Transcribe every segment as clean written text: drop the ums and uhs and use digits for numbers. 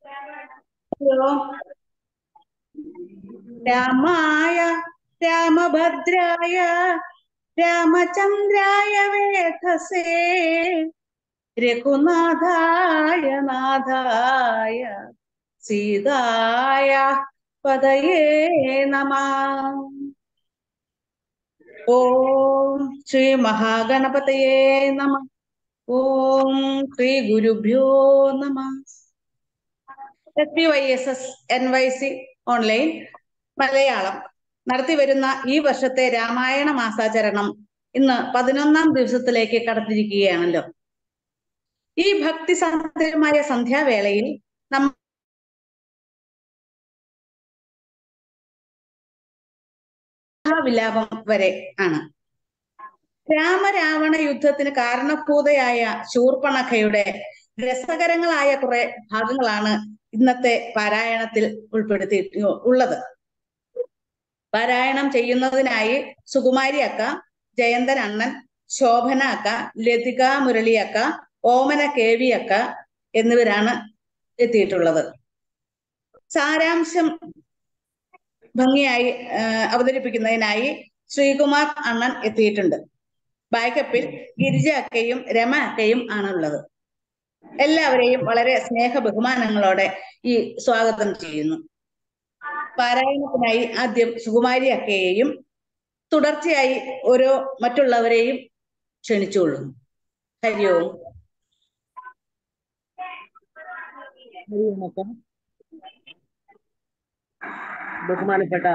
Hello. രാമായ രാമഭദ്രായ രാമചന്ദ്രായ വേധസേ രഘുനാഥായ നാഥായ സീതായ പതയേ നമഃ. ഓം ശ്രീ മഹാഗണപതയേ നമഃ. ഓം ശ്രീ ഗുരുഭ്യോ നമഃ. SPYSS NYC ഓൺലൈൻ മലയാളം നടത്തിവരുന്ന ഈ വർഷത്തെ രാമായണ മാസാചരണം ഇന്ന് 11ാം ദിവസത്തിലേക്ക് കടന്നിരിക്കുകയാണല്ലോ. ഈ ഭക്തിസാന്ദ്രമായ സന്ധ്യാവേളയിൽ വിലാപം വരെ ആണ്. രാമരാവണ യുദ്ധത്തിന് കാരണഭൂതയായ ശൂർപ്പണഖയുടെ രസകരങ്ങളായ കുറെ ഭാഗങ്ങളാണ് ഇന്നത്തെ പാരായണത്തിൽ ഉൾപ്പെടുത്തിയിട്ടുള്ളത്. പാരായണം ചെയ്യുന്നതിനായി സുകുമാരി അക്ക, ജയന്തൻ അണ്ണൻ, ശോഭന അക്ക, ലതിക മുരളി അക്ക, ഓമന KV അക്ക എന്നിവരാണ് എത്തിയിട്ടുള്ളത്. സാരാംശം ഭംഗിയായി അവതരിപ്പിക്കുന്നതിനായി ശ്രീകുമാർ അണ്ണൻ എത്തിയിട്ടുണ്ട്. ബാക്കപ്പിൽ ഗിരിജ അക്കയും രമ അക്കയും ആണുള്ളത്. എല്ലാവരെയും വളരെ സ്നേഹ ബഹുമാനങ്ങളോടെ ഈ സ്വാഗതം ചെയ്യുന്നു. പാരായണത്തിനായി ആദ്യം സുകുമാരി അക്കയെയും തുടർച്ചയായി ഓരോ മറ്റുള്ളവരെയും ക്ഷണിച്ചുകൊള്ളുന്നു. ഹരിയോം. ബഹുമാനപ്പെട്ട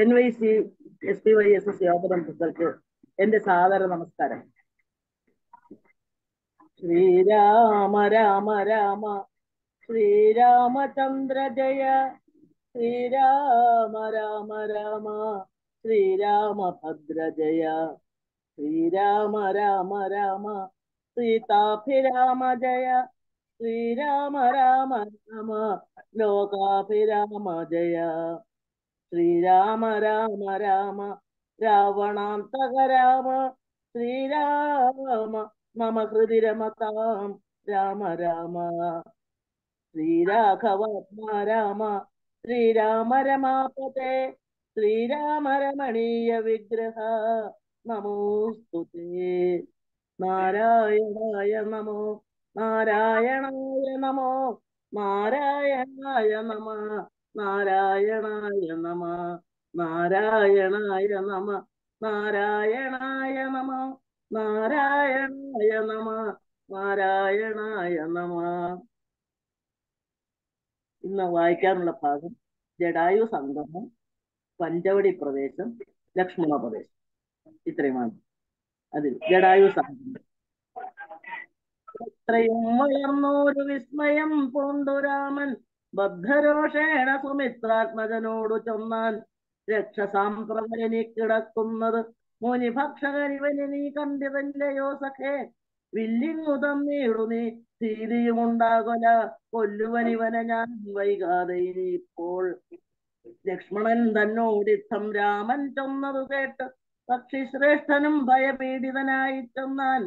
NYC SPYSS യോഗദമ്പതികൾക്ക് എന്റെ സാദര നമസ്കാരം. ശ്രീരാമ രാമ രാമ ശ്രീരാമചന്ദ്ര ജയ, ശ്രീരാമ രാമ രാമ ശ്രീരാമഭദ്ര ജയ, ശ്രീരാമ രാമ രാമ സീതാഭിരാമ ജയ, ശ്രീരാമ രാമ രാമ ലോകാഭിരാമ ജയ, ശ്രീരാമ രാമ രാമ രാവണാന്തക രാമ, ശ്രീരാമ മമ ഹൃദി രമതാം രാമ രാമ, ശ്രീരാഘവാത്മാ രാമ ശ്രീരാമ രമാപതേ, ശ്രീരാമ രമണീയ വിഗ്രഹ നമോസ്തുതേ. നാരായണായ നമോ നാരായണായ നമോ നാരായണായ നമ നാരായണായ നമ നാരായണായ നമ നാരായണായ നമ നാരായണായ നമ നാരായണായ നമ. ഇന്ന് വായിക്കാനുള്ള ഭാഗം ജടായു സംഗമം, പഞ്ചവടി പ്രദേശം, ലക്ഷ്മണ പ്രദേശം, ഇത്രയുമാണ്. അതിൽ ജടായു സംഗമം. എത്രയും വളർന്നൊരു വിസ്മയം പൂണ്ടു രാമൻ ബദ്ധരോഷേണ സുമിത്രാത്മജനോടു ചൊന്നാൻ, രക്ഷസാമ്പ്രവരനി കിടക്കുന്നത് മുനിഭക്ഷകരിവന് നീ കണ്ടിതല്ലയോ സഖേ, വില്ലിങ്ങു തന്നീടു നീ ഭീതിയുമുണ്ടാകൊല, കൊല്ലുവനിവനെ ഞാൻ വൈകാതെ ഇനിയിപ്പോൾ. ലക്ഷ്മണൻ തന്നോടിത്തം രാമൻ ചൊന്നതു കേട്ട് പക്ഷിശ്രേഷ്ഠനും ഭയപീഡിതനായി ചൊന്നാൻ,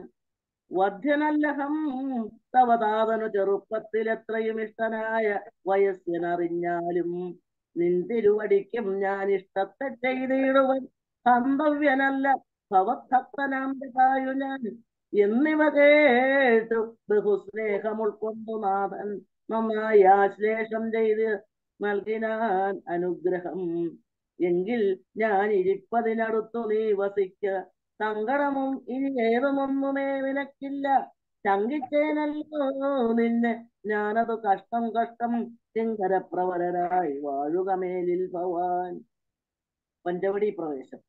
വധ്യനല്ലഹം തവതാതനു ചെറുപ്പത്തിൽ എത്രയും ഇഷ്ടനായ വയസ്സനറിഞ്ഞാലും, നിന്തിരുവടിക്കും ഞാൻ ഇഷ്ടത്തെ ചെയ്തിടുവൻ സന്തവ്യനല്ല ഭവഭക്തനാം ജടായു ഞാൻ. എന്നിവ കേട്ടു ബഹുസ്നേഹം ഉൾക്കൊണ്ടു നാഥൻ നന്നായി ആശ്ലേഷം ചെയ്ത് നൽകിനാൻ അനുഗ്രഹം. എങ്കിൽ ഞാൻ ഇരിപ്പതിനടുത്തു നീ വസിക്ക, സങ്കടമും ഇനി ഏതുമൊന്നുമേ നിനക്കില്ല. ശങ്കിച്ചേനല്ലോ നിന്നെ ഞാനതു കഷ്ടം കഷ്ടം, ശങ്കരപ്രവരനായി വാഴുക മേലിൽ ഭവാൻ. പഞ്ചവടി പ്രവേശം.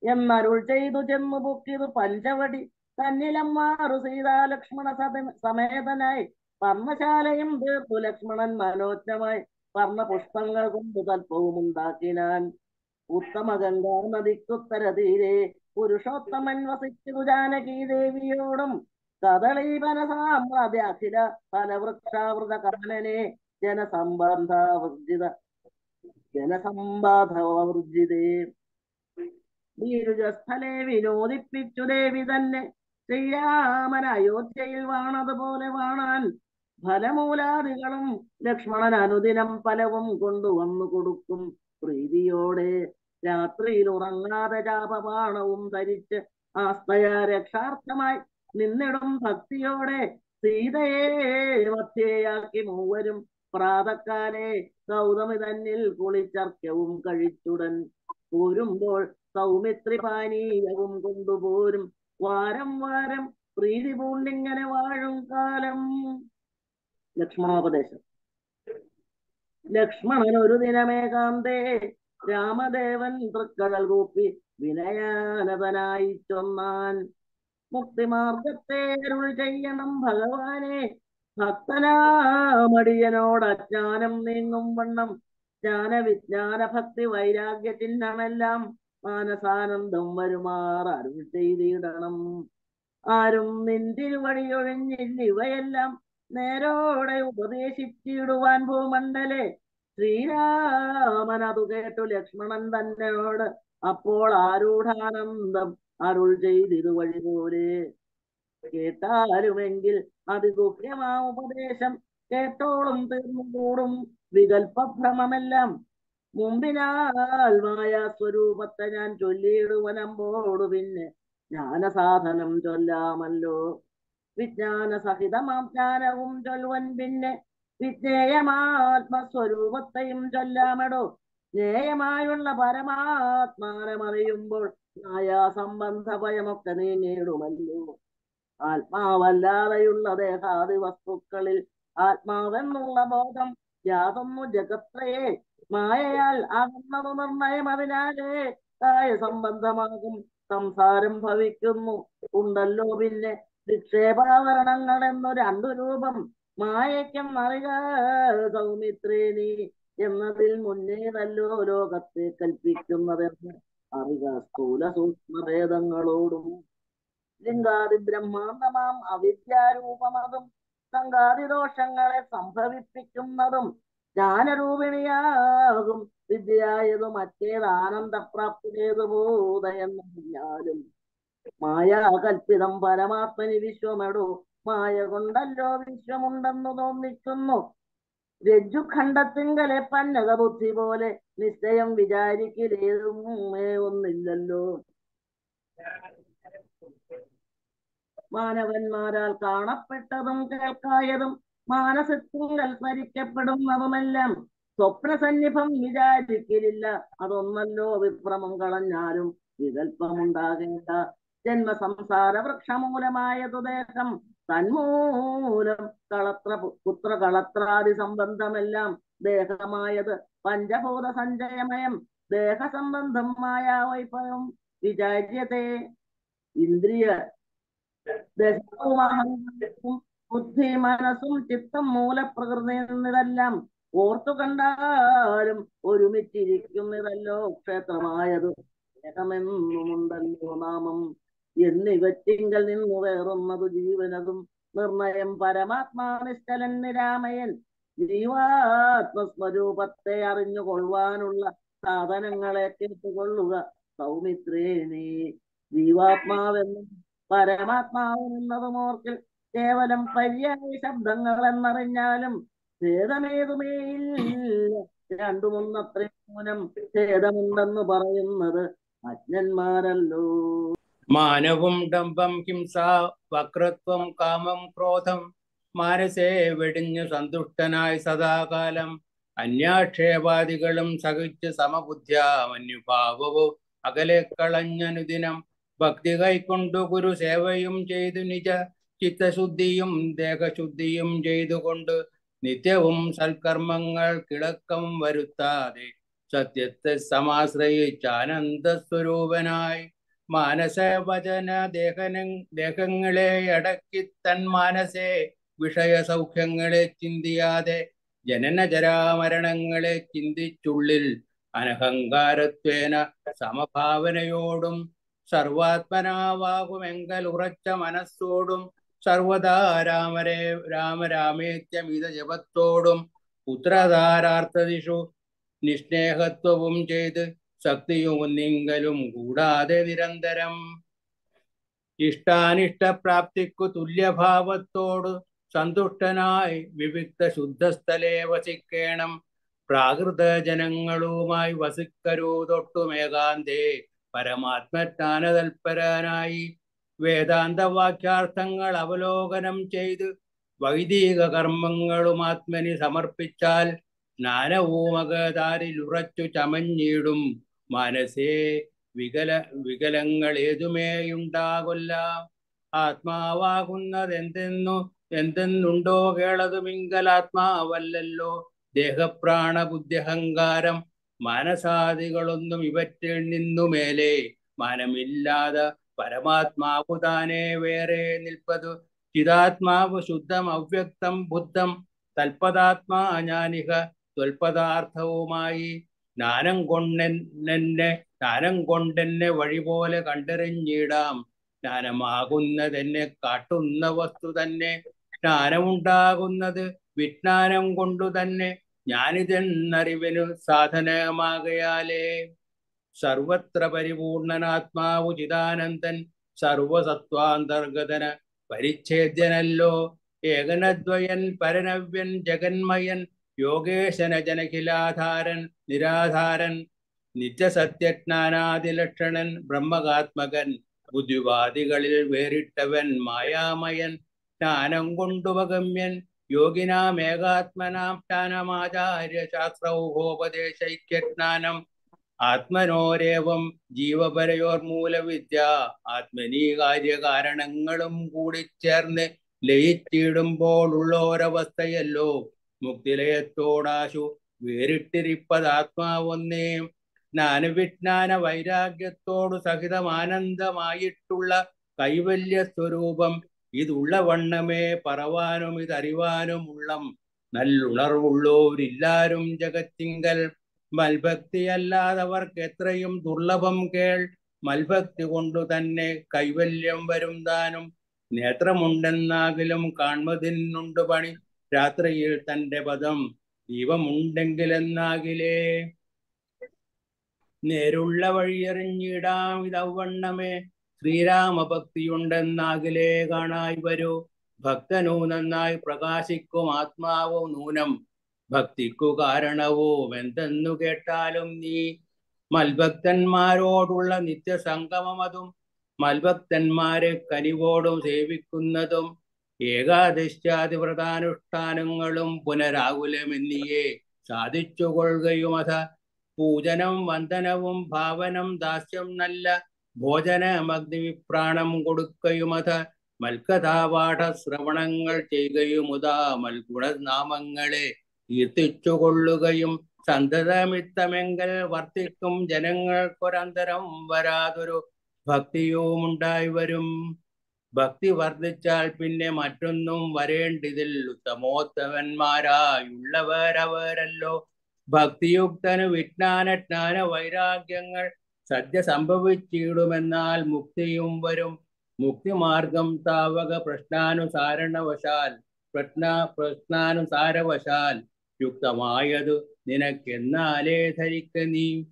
എന്നരുൾ ചെയ്തു ചെന്നു പൊക്കിതു പഞ്ചവടി തന്നിലമ്മാറു സീതാലക്ഷ്മണ സമേതനായി, പർണശാലയും തീർത്തു ലക്ഷ്മണൻ മനോജ്ഞമായി, വർണ്ണ പുഷ്പങ്ങൾ കൊണ്ട് തൽപ്പവും ഉണ്ടാക്കിനാൻ. ഉത്തമ ഗംഗാ നദിക്കുത്തര തീരെ പുരുഷോത്തമൻ വസിച്ചു ജാനകീ ദേവിയോടും, കദളീപന സാമ്രാജ്യാഖില ഫലവൃക്ഷാവൃത കാനനെ ജനസമ്പാധവർജിതേ. സ്ഥലേ വിനോദിപ്പിച്ചു ദേവി തന്നെ ശ്രീരാമൻ അയോധ്യയിൽ വാണതുപോലെ വാണാൻ, ഫലമൂലാദികളും ലക്ഷ്മണൻ അനുദിനം പലവും കൊണ്ടുവന്നു കൊടുക്കും പ്രീതിയോടെ. രാത്രിയിൽ ഉറങ്ങാതെ ജാപബാണവും ധരിച്ച് ആസ്തയാ രക്ഷാർത്ഥമായി നിന്നിടും ഭക്തിയോടെ സീതയെ മധ്യയാക്കി മൂവരും പ്രാതക്കാലെ ഗൗതമി തന്നിൽ കുളിച്ചർക്കവും കഴിച്ചുടൻ പോരുമ്പോൾ സൗമിത്രി പാനീയവും കൊണ്ടുപോരും വാരം വാരം പ്രീതി പൂണ്ടിങ്ങനെ വാഴും കാലം. ലക്ഷ്മണോപദേശം. ലക്ഷ്മണൻ ഒരു ദിനമേകാന്തേ രാമദേവൻ തൃക്കടൽ കൂപ്പി വിനയാനതനായി ചൊന്നാൻ, മുക്തിമാർഗത്തെ അരുൾ ചെയ്യണം ഭഗവാനെ, ഭക്തനാമടിയനോട് അജ്ഞാനം നീങ്ങും വണ്ണം ജ്ഞാന ഭക്തി വൈരാഗ്യ ചിഹ്നമെല്ലാം മാനസാനന്ദം വരുമാർ അരുൾ ചെയ്തിടണം. ആരും നിന്തിരുവഴിയൊഴിഞ്ഞില്ല ഇവയെല്ലാം നേരോടെ ഉപദേശിച്ചിടുവാൻ ഭൂമണ്ഡലെ. ശ്രീരാമൻ അതു കേട്ടു ലക്ഷ്മണൻ തന്നോട് അപ്പോൾ ആരൂഢാനന്ദം അരുൾ ചെയ്തിരുവഴി പോലെ. കേട്ടാലുമെങ്കിൽ അതിഗുഹ്യമാ ഉപദേശം കേട്ടോളും തീർന്നുകൂടും വികൽപ്പഭ്രമമെല്ലാം. മുമ്പിനാൽ മായാസ്വരൂപത്തെ ഞാൻ ചൊല്ലിയിടുവനമ്പോടു പിന്നെ ജ്ഞാനസാധനം ചൊല്ലാമല്ലോ. വിജ്ഞാന സഹിതമാം ജ്ഞാനവും ചൊല്ലുവൻ പിന്നെ വിജ്ഞേയമാത്മസ്വരൂപത്തെയും ചൊല്ലാമെടോ. ജ്ഞേയമായുള്ള പരമാത്മാനമറിയുമ്പോൾ മായാസംബന്ധ ഭയമൊക്കെ നീങ്ങിയിടുമല്ലോ. ആത്മാവല്ലാതെയുള്ള ദേഹാദി വസ്തുക്കളിൽ ആത്മാവെന്നുള്ള ബോധം യാതൊന്നു ജഗത്രയെ മായയാൽ ആകുന്നത് നിർണയം. അതിനാലേ കായ സംബന്ധമാകും സംസാരം ഭവിക്കുന്നു. ഉണ്ടല്ലോ പിന്നെ വിക്ഷേപാവരണങ്ങൾ എന്നു രണ്ടു രൂപം മായയ്ക്കും അറിക സൗമിത്രേനി എന്നതിൽ മുന്നേതല്ലോ ലോകത്തെ കൽപ്പിക്കുന്നതെന്ന് അറിക സ്ഥൂല സൂക്ഷ്മഭേദങ്ങളോടും. ലിംഗാദി ബ്രഹ്മാണ്ടമാം അവിദ്യാരൂപമതും സംഘാതിദോഷങ്ങളെ സംഭവിപ്പിക്കുന്നതും ജ്ഞാനരൂപിണിയാകും വിദ്യയായതു മറ്റേത് ആനന്ദപ്രാപ്തിയേതു ബോധയെന്നറിഞ്ഞാലും മായാകൽപ്പിതം പരമാത്മനി വിശ്വമെടു. മായ കൊണ്ടല്ലോ വിശ്വമുണ്ടെന്നു തോന്നിക്കുന്നു. രജ്ജുഖണ്ഡത്തിങ്കലെ പന്നക ബുദ്ധി പോലെ നിശ്ചയം വിചാരിക്കലേതും ഒന്നില്ലല്ലോ. മാനവന്മാരാൽ കാണപ്പെട്ടതും കേൾക്കായതും മാനസത്തിങ്കൽ സ്മരിക്കപ്പെടുന്നതുമെല്ലാം സ്വപ്നസന്നിഭം വിചാരിക്കലില്ല. അതൊന്നല്ലോ വിഭ്രമം കളഞ്ഞാലും വികല്പമുണ്ടാകേണ്ട. ജന്മസംസാര വൃക്ഷമൂലമായതു ദേഹം തന്മൂലം പുത്ര കളത്രാദി സംബന്ധമെല്ലാം ദേഹമായത് പഞ്ചഭൂത സഞ്ചയമയം ദേഹസംബന്ധം മായാവൈഭവം വിചാര്യത്തെ. ഇന്ദ്രിയ ദശവും അഹങ്കാരവും ബുദ്ധി മനസ്സും ചിത്തം മൂലപ്രകൃതി എന്നിതെല്ലാം ഓർത്തു കണ്ടാലും ഒരുമിച്ചിരിക്കുന്നതല്ലോ ക്ഷേത്രമായത്. ദേഹമെന്നുമുണ്ടല്ലോ നാമം എന്നിവറ്റിങ്കൽ നിന്നു വേറുന്നതു ജീവനതും നിർണയം പരമാത്മാ നിശ്ചലൻ നിരാമയൻ. ജീവാത്മസ്വരൂപത്തെ അറിഞ്ഞുകൊള്ളുവാനുള്ള സാധനങ്ങളെ കേട്ടുകൊള്ളുക സൗമിത്രേണി. ജീവാത്മാവെന്നും പരമാത്മാവെന്നതും ഓർക്കിൽ കേവലം പര്യായ ശബ്ദങ്ങൾ എന്നറിഞ്ഞാലും ഭേദമേതുമേയില്ല. രണ്ടുമൊന്നത്രേ മൂലം ഭേദമുണ്ടെന്ന് പറയുന്നത് അജ്ഞന്മാരല്ലോ. മാനവും ഡംബം ഹിംസ വക്രത്വം കാമം ക്രോധം മാനസേ വെടിഞ്ഞു സന്തുഷ്ടനായി സദാകാലം അന്യാക്ഷേപാദികളും സഹിച്ച് സമബുദ്ധ്യാമന്യുഭാവവും അകലെ കളഞ്ഞനുദിനം ഭക്തി കൈക്കൊണ്ടു ഗുരു സേവയും ചെയ്തു നിജ ചിത്തശുദ്ധിയും ദേഹശുദ്ധിയും ചെയ്തുകൊണ്ട് നിത്യവും സൽക്കർമ്മങ്ങൾ കിളക്കം വരുത്താതെ സത്യത്തെ സമാശ്രയിച്ചാനന്ദസ്വരൂപനായി മാനസ വചന ദേഹങ്ങളെ അടക്കി തൻ മാനസേ വിഷയ സൗഖ്യങ്ങളെ ചിന്തിയാതെ ജനനജരാമരണങ്ങളെ ചിന്തിച്ചുള്ളിൽ അനഹങ്കാരത്വേന സമഭാവനയോടും സർവാത്മനാവാകുമെങ്കൽ ഉറച്ച മനസ്സോടും സർവദാ രാമരാമേത്യമിത ജപത്തോടും പുത്രധാരാർത്ഥദിഷു നിസ്നേഹത്വവും ചെയ്ത് ശക്തിയും ഒന്നിങ്കലും കൂടാതെ നിരന്തരം ഇഷ്ടാനിഷ്ടപ്രാപ്തിക്കു തുല്യഭാവത്തോട് സന്തുഷ്ടനായി വിവിക്ത ശുദ്ധസ്ഥലേ വസിക്കേണം. പ്രാകൃത ജനങ്ങളുമായി വസിക്കരുതൊട്ടുമേകാന്തേ. പരമാത്മജ്ഞാനതൽപരനായി വേദാന്ത വാക്യാർത്ഥങ്ങൾ അവലോകനം ചെയ്ത് വൈദിക കർമ്മങ്ങളും ആത്മനി സമർപ്പിച്ചാൽ ജ്ഞാനവുമകതാരിലുറച്ചു ചമഞ്ഞിടും. മനസ്സേ വികലങ്ങൾ ഏതുമേയുണ്ടാകൊല്ല. എന്തെന്നുണ്ടോ കേളതുമിങ്കലാത്മാവല്ലല്ലോ. ദേഹപ്രാണ ബുദ്ധ്യഹങ്കാരം മനസാദികളൊന്നും ഇവറ്റിൽ നിന്നു മേലെ. മനമില്ലാതെ പരമാത്മാവു താനേ വേറെ നിൽപ്പതു. ചിതാത്മാവ് ശുദ്ധം അവ്യക്തം ബുദ്ധം തൽപദാത്മാ ഞാനിഹ ത്വൽപദാർത്ഥവുമായി. ജ്ഞാനം കൊണ്ടെന്നെ വഴി പോലെ കണ്ടെറിഞ്ഞിടാം. ജ്ഞാനമാകുന്നതെന്നെ കാട്ടുന്ന വസ്തു തന്നെ. ജ്ഞാനമുണ്ടാകുന്നത് വിജ്ഞാനം കൊണ്ടു തന്നെ. ഞാനിതെന്നറിവിനു സാധനമാകയാലേ. സർവത്ര പരിപൂർണനാത്മാവു ചിദാനന്ദൻ സർവസത്വാന്തർഗതന പരിച്ഛേദ്യനല്ലോ. ഏകനദ്വയൻ പരനവ്യൻ ജഗന്മയൻ യോഗേശന ജനഖിലാധാരൻ നിരാധാരൻ നിത്യസത്യജ്ഞാനാദിലക്ഷണൻ ബ്രഹ്മകാത്മകൻ ബുദ്ധിവാദികളിൽ വേറിട്ടവൻ മായാമയൻ. ജ്ഞാനം കൊണ്ടുപഗമ്യൻ യോഗിനാമേകാത്മനാം ജ്ഞാനമാചാര്യ ശാസ്ത്രൗഹോപദേശൈക്യജ്ഞാനം. ആത്മനോരേവം ജീവപരയോർമൂലവിദ്യ. ആത്മനീ കാര്യകാരണങ്ങളും കൂടിച്ചേർന്ന് ലയിച്ചിടുമ്പോൾ ഉള്ളോരവസ്ഥയല്ലോ മുക്തിലയത്തോടാശു വേറിട്ടിരിപ്പതാത്മാവൊന്നേ. ജ്ഞാനവിജ്ഞാന വൈരാഗ്യത്തോടു സഹിതമാനന്ദമായിട്ടുള്ള കൈവല്യ സ്വരൂപം ഇതുള്ള വണ്ണമേ പറവാനും ഇതറിവാനും ഉള്ളം. നല്ലുണർവുള്ളോരില്ലാരും ജഗത്തിങ്കൽ. മൽഭക്തിയല്ലാതവർക്ക് എത്രയും ദുർലഭം കേൾ. മൽഭക്തി കൊണ്ടു തന്നെ കൈവല്യം വരും താനും. നേത്രമുണ്ടെന്നാകിലും കാൺമതിനുണ്ടു പണി. രാത്രിയിൽ തന്റെ പദം ദീപമുണ്ടെങ്കിലെന്നാകിലേ. നേരുള്ള വഴിയെറിഞ്ഞിടാം ഇതവണ്ണമേ. ശ്രീരാമഭക്തിയുണ്ടെന്നാകിലേ കാണായി വരൂ. ഭക്തനു നന്നായി പ്രകാശിക്കും ആത്മാവോ നൂനം. ഭക്തിക്കു കാരണവും എന്തെന്നു കേട്ടാലും നീ. മൽഭക്തന്മാരോടുള്ള നിത്യസംഗമതും മൽഭക്തന്മാരെ കനിവോടും സേവിക്കുന്നതും ഏകാദശ്യാദി വ്രതാനുഷ്ഠാനങ്ങളും പുനരാകുലമെന്നിയേ സാധിച്ചുകൊള്ളുകയുമത. പൂജനം വന്ദനവും ഭാവനം ദാസ്യം നല്ല ഭോജനമഗ്നിവിപ്രാണം കൊടുക്കയുമത. മൽക്കഥാപാഠ ശ്രവണങ്ങൾ ചെയ്യുകയുമുതാ മൽഗുണനാമങ്ങളെ കീർത്തിച്ചുകൊള്ളുകയും. സന്തതമിത്തമെങ്കിൽ വർത്തിക്കും ജനങ്ങൾക്കൊരന്തരം വരാതൊരു ഭക്തിയുമുണ്ടായി വരും. ഭക്തി വർദ്ധിച്ചാൽ പിന്നെ മറ്റൊന്നും വരേണ്ടിതിൽ. ഉത്തമോത്തമന്മാരായുള്ളവരവരല്ലോ. ഭക്തിയുക്തനു വിജ്ഞാന വൈരാഗ്യങ്ങൾ സദ്യ സംഭവിച്ചിടുമെന്നാൽ മുക്തിയും വരും. മുക്തിമാർഗം താവക പ്രശ്നാനുസാരവശാൽ യുക്തമായതു നിനക്കെന്നാലേ ധരിക്ക നീ.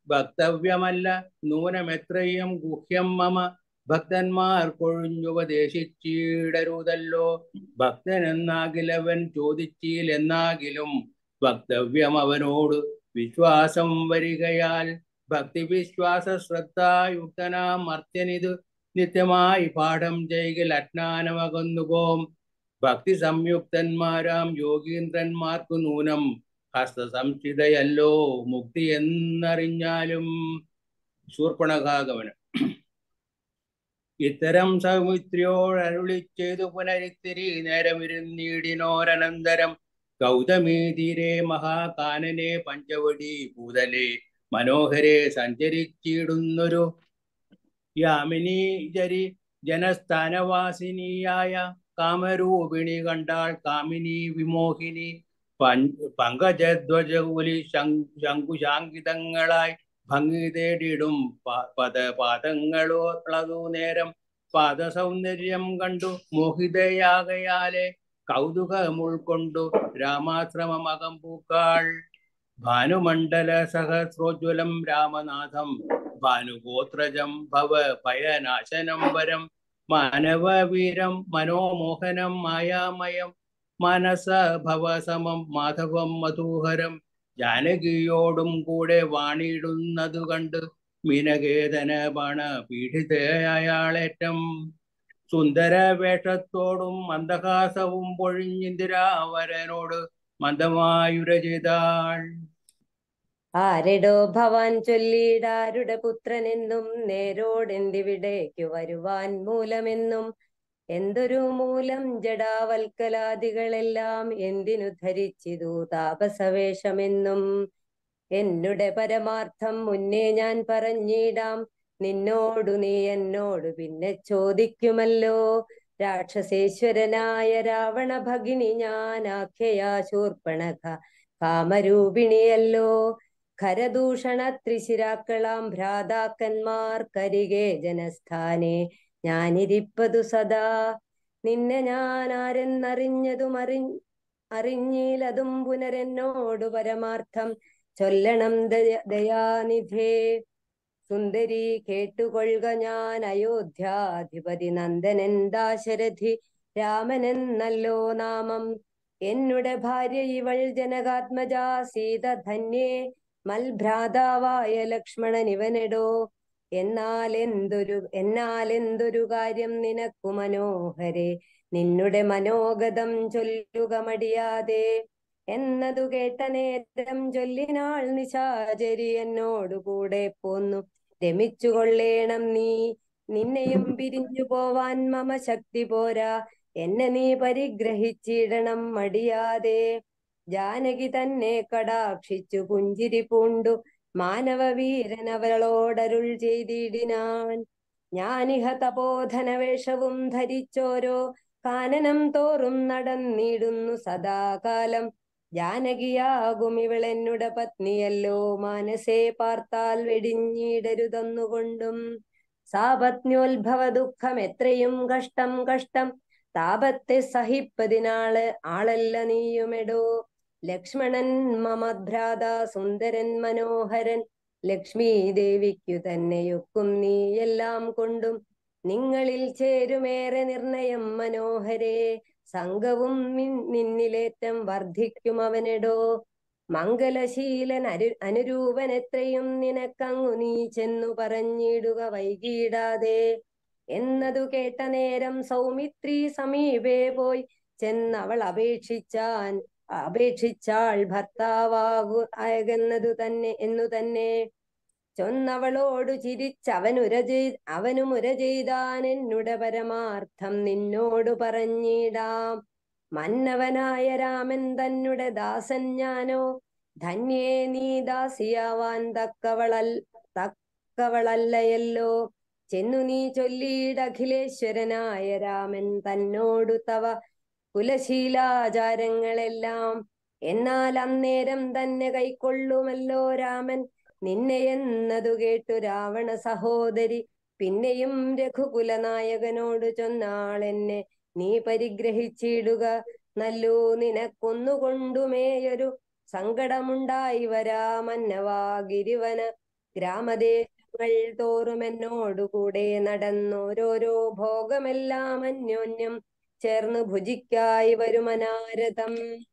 വക്തവ്യമല്ല നൂനമെത്രയും ഗുഹ്യം മമ. ഭക്തന്മാർക്കൊഴിഞ്ഞുപദേശിച്ചിടരുതല്ലോ. ഭക്തനെന്നാകിലവൻ ചോദിച്ചില്ലെന്നാകിലും വക്തവ്യം അവനോട് വിശ്വാസം വരികയാൽ. ഭക്തി വിശ്വാസ ശ്രദ്ധായുക്തനാം മർത്യനിത് നിത്യമായി പാഠം ചെയ്യൽ അജ്ഞാനമകന്നുപോം. ഭക്തി സംയുക്തന്മാരാം യോഗീന്ദ്രന്മാർക്കു നൂനം ഹസ്തസംസ്ഥിതയല്ലോ മുക്തി എന്നറിഞ്ഞാലും. ശൂർപ്പണഖാഗമനം. ഇത്തരം സൗമിത്രിയോടരുളി ചെയ്തു പുനരിത്തിരി നേരമിരുന്നീടിനോരനന്തരം. ഗൗതമീ തീരെ മഹാകാനനെ പഞ്ചവടി ഭൂതലെ മനോഹരെ സഞ്ചരിച്ചിടുന്നൊരു യാമിനി ജനസ്ഥാനവാസിനിയായ കാമരൂപിണി കണ്ടാൾ കാമിനി വിമോഹിനി. പങ്കജധ്വജകുലി ശങ്കുശാങ്കിതങ്ങളായി ഭംഗി തേടിടും പാദങ്ങളോളതു നേരം. പാദസൗന്ദര്യം കണ്ടു മോഹിതയാകയാലെ കൗതുകമുൾക്കൊണ്ടു രാമാശ്രമമകം പൂക്കാൾ. ഭാനുമണ്ഡല സഹസ്രോജ്വലം രാമനാഥം ഭാനുഗോത്രജം ഭവ ഭയനാശനം വരം. മാനവവീരം മനോമോഹനം മായാമയം മനസ ഭവസമം മാധവം മധുഹരം ജാനകിയോടും കൂടെ വാണിടുന്നതു കണ്ട് മീനകേതന ബാണ പീഡിതയാളേറ്റം സുന്ദര വേഷത്തോടും മന്ദഹാസവും പൊഴിഞ്ഞിന്ദിരാവരനോട് മന്ദമായുര ചെയ്താൾ. ആരെടോ ഭവാൻ ചൊല്ലിടാരുടെ പുത്രനെന്നും നേരോടെന്തിവിടേക്കു വരുവാൻ മൂലമെന്നും എന്തൊരു മൂലം ജഡാവൽക്കലാദികളെല്ലാം എന്തിനു ധരിച്ചിതു താപസവേഷമെന്നും എന്നുടെ പരമാർത്ഥം മുന്നേ ഞാൻ പറഞ്ഞിടാം. നിന്നോടു നീ എന്നോടു പിന്നെ ചോദിക്കുമല്ലോ. രാക്ഷസേശ്വരനായ രാവണ ഭഗിനി ഞാൻ ആഖ്യയാ ശൂർപ്പണഖ കാമരൂപിണിയല്ലോ. ഖരദൂഷണ ത്രിശിരാക്കളാം ഭ്രാതാക്കന്മാർക്കരികെ ജനസ്ഥാനെ ഞാനിരിപ്പതു സദാ. നിന്നെ ഞാൻ ആരെന്നറിഞ്ഞതും അറിഞ്ഞിലതും പുനരെന്നോടു പരമാർത്ഥം ചൊല്ലണം ദയാനിധേ. സുന്ദരി കേട്ടുകൊള്ളുക ഞാൻ അയോധ്യാധിപതി നന്ദനൻ ദാശരഥി രാമനെന്നല്ലോ നാമം. എന്നുടെ ഭാര്യ ഇവൾ ജനകാത്മജാ സീത ധന്യേ മൽഭ്രാതാവായ ലക്ഷ്മണൻ ഇവനെടോ. എന്നാൽ എന്തൊരു കാര്യം നിനക്കു മനോഹരെ നിന്നുടെ മനോഗതം ചൊല്ലുക മടിയാതെ. എന്നതു കേട്ട നേരം ചൊല്ലിനാൾ നിശാചരി എന്നോടു കൂടെ പോന്നു രമിച്ചുകൊള്ളേണം നീ. നിന്നെയും പിരിഞ്ഞു പോവാൻ മമ ശക്തി പോരാ. എന്നെ നീ പരിഗ്രഹിച്ചിടണം മടിയാതെ. ജാനകി തന്നെ കടാക്ഷിച്ചു പുഞ്ചിരി പൂണ്ടു മാനവവീരൻ അവളോടരുൾ ചെയ്തിടിനാൻ. ഞാനിഹ തപോധന വേഷവും ധരിച്ചോരോ കാനനം തോറും നടന്നിടുന്നു സദാകാലം. ജാനകിയാകും ഇവളെന്നുടെ പത്നിയല്ലോ. മാനസേ പാർത്താൽ വെടിഞ്ഞിടരുതൊന്നുകൊണ്ടും. സാപത്ന്യോത്ഭവ ദുഃഖം എത്രയും കഷ്ടം കഷ്ടം. താപത്തെ സഹിപ്പതിനാള് ആളല്ല നീയുമെടോ. ലക്ഷ്മണൻ മമ ഭ്രാത സുന്ദരൻ മനോഹരൻ. ലക്ഷ്മി ദേവിക്കു തന്നെയൊക്കും നീ എല്ലാം കൊണ്ടും. നിങ്ങളിൽ ചേരുമേറെ നിർണയം മനോഹരേ. സംഘവും നിന്നിലേറ്റം വർദ്ധിക്കും അവനെടോ. മംഗലശീലൻ അനുരൂപൻ എത്രയും നിനക്കങ്ങു നീ ചെന്നു പറഞ്ഞിടുക വൈകിടാതെ. എന്നതു കേട്ട നേരം സൗമിത്രി സമീപേ പോയി ചെന്നവൾ അപേക്ഷിച്ചാൾ ഭർത്താവാകു ആയെന്നതു എന്നു തന്നെ ചൊന്നവളോടു അവനുമുര ചെയ്താൻ. എന്നുടെ പരമാർത്ഥം നിന്നോടു പറഞ്ഞിടാം. മന്നവനായ രാമൻ തന്നുടെ ദാസൻ ഞാനോ. ധന്യേ നീ ദാസിയാവാൻ തക്കവളല്ലയല്ലോ. ചെന്നു നീ ചൊല്ലിയിടഖിലേശ്വരനായ രാമൻ തന്നോടു തവ കുലശീലാചാരങ്ങളെല്ലാം. എന്നാൽ അന്നേരം തന്നെ കൈക്കൊള്ളുമല്ലോ രാമൻ നിന്നെ എന്നതു കേട്ടു രാവണ സഹോദരി. പിന്നെയും രഘുകുലനായകനോട് ചൊന്നാൾ എന്നെ നീ പരിഗ്രഹിച്ചിടുക നല്ലു. നിനക്കൊന്നുകൊണ്ടുമേയൊരു സങ്കടമുണ്ടായി വരാ മന്നവാ. ഗിരിവന ഗ്രാമദേശങ്ങൾ തോറും എന്നോടുകൂടെ നടന്നോരോരോ ഭോഗമെല്ലാം അന്യോന്യം ചേർന്ന് ഭുജിക്കായി വരുമനാരതം.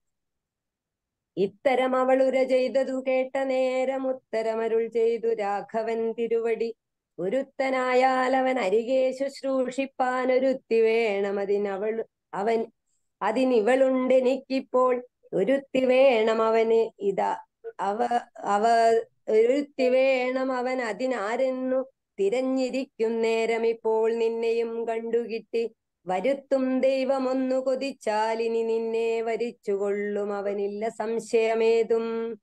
ഇത്തരം അവളുര ചെയ്തതു കേട്ട നേരം ഉത്തരമരുൾ ചെയ്തു രാഘവൻ തിരുവടി. ഒരുത്തനായാൽ അവൻ അരികെ ശുശ്രൂഷിപ്പാൻ ഒരുത്തി വേണം. അതിനിവളുണ്ടെനിക്കിപ്പോൾ. ഒരുത്തി വേണം അവന് ഒരുത്തി വേണം അവൻ അതിനാരെന്നു തിരഞ്ഞിരിക്കും നേരം ഇപ്പോൾ നിന്നെയും കണ്ടുകിട്ടി. വരുത്തും ദൈവമൊന്നു കൊതിച്ചാലിനി നിന്നെ വരിച്ചുകൊള്ളും അവനില്ല സംശയമേതും.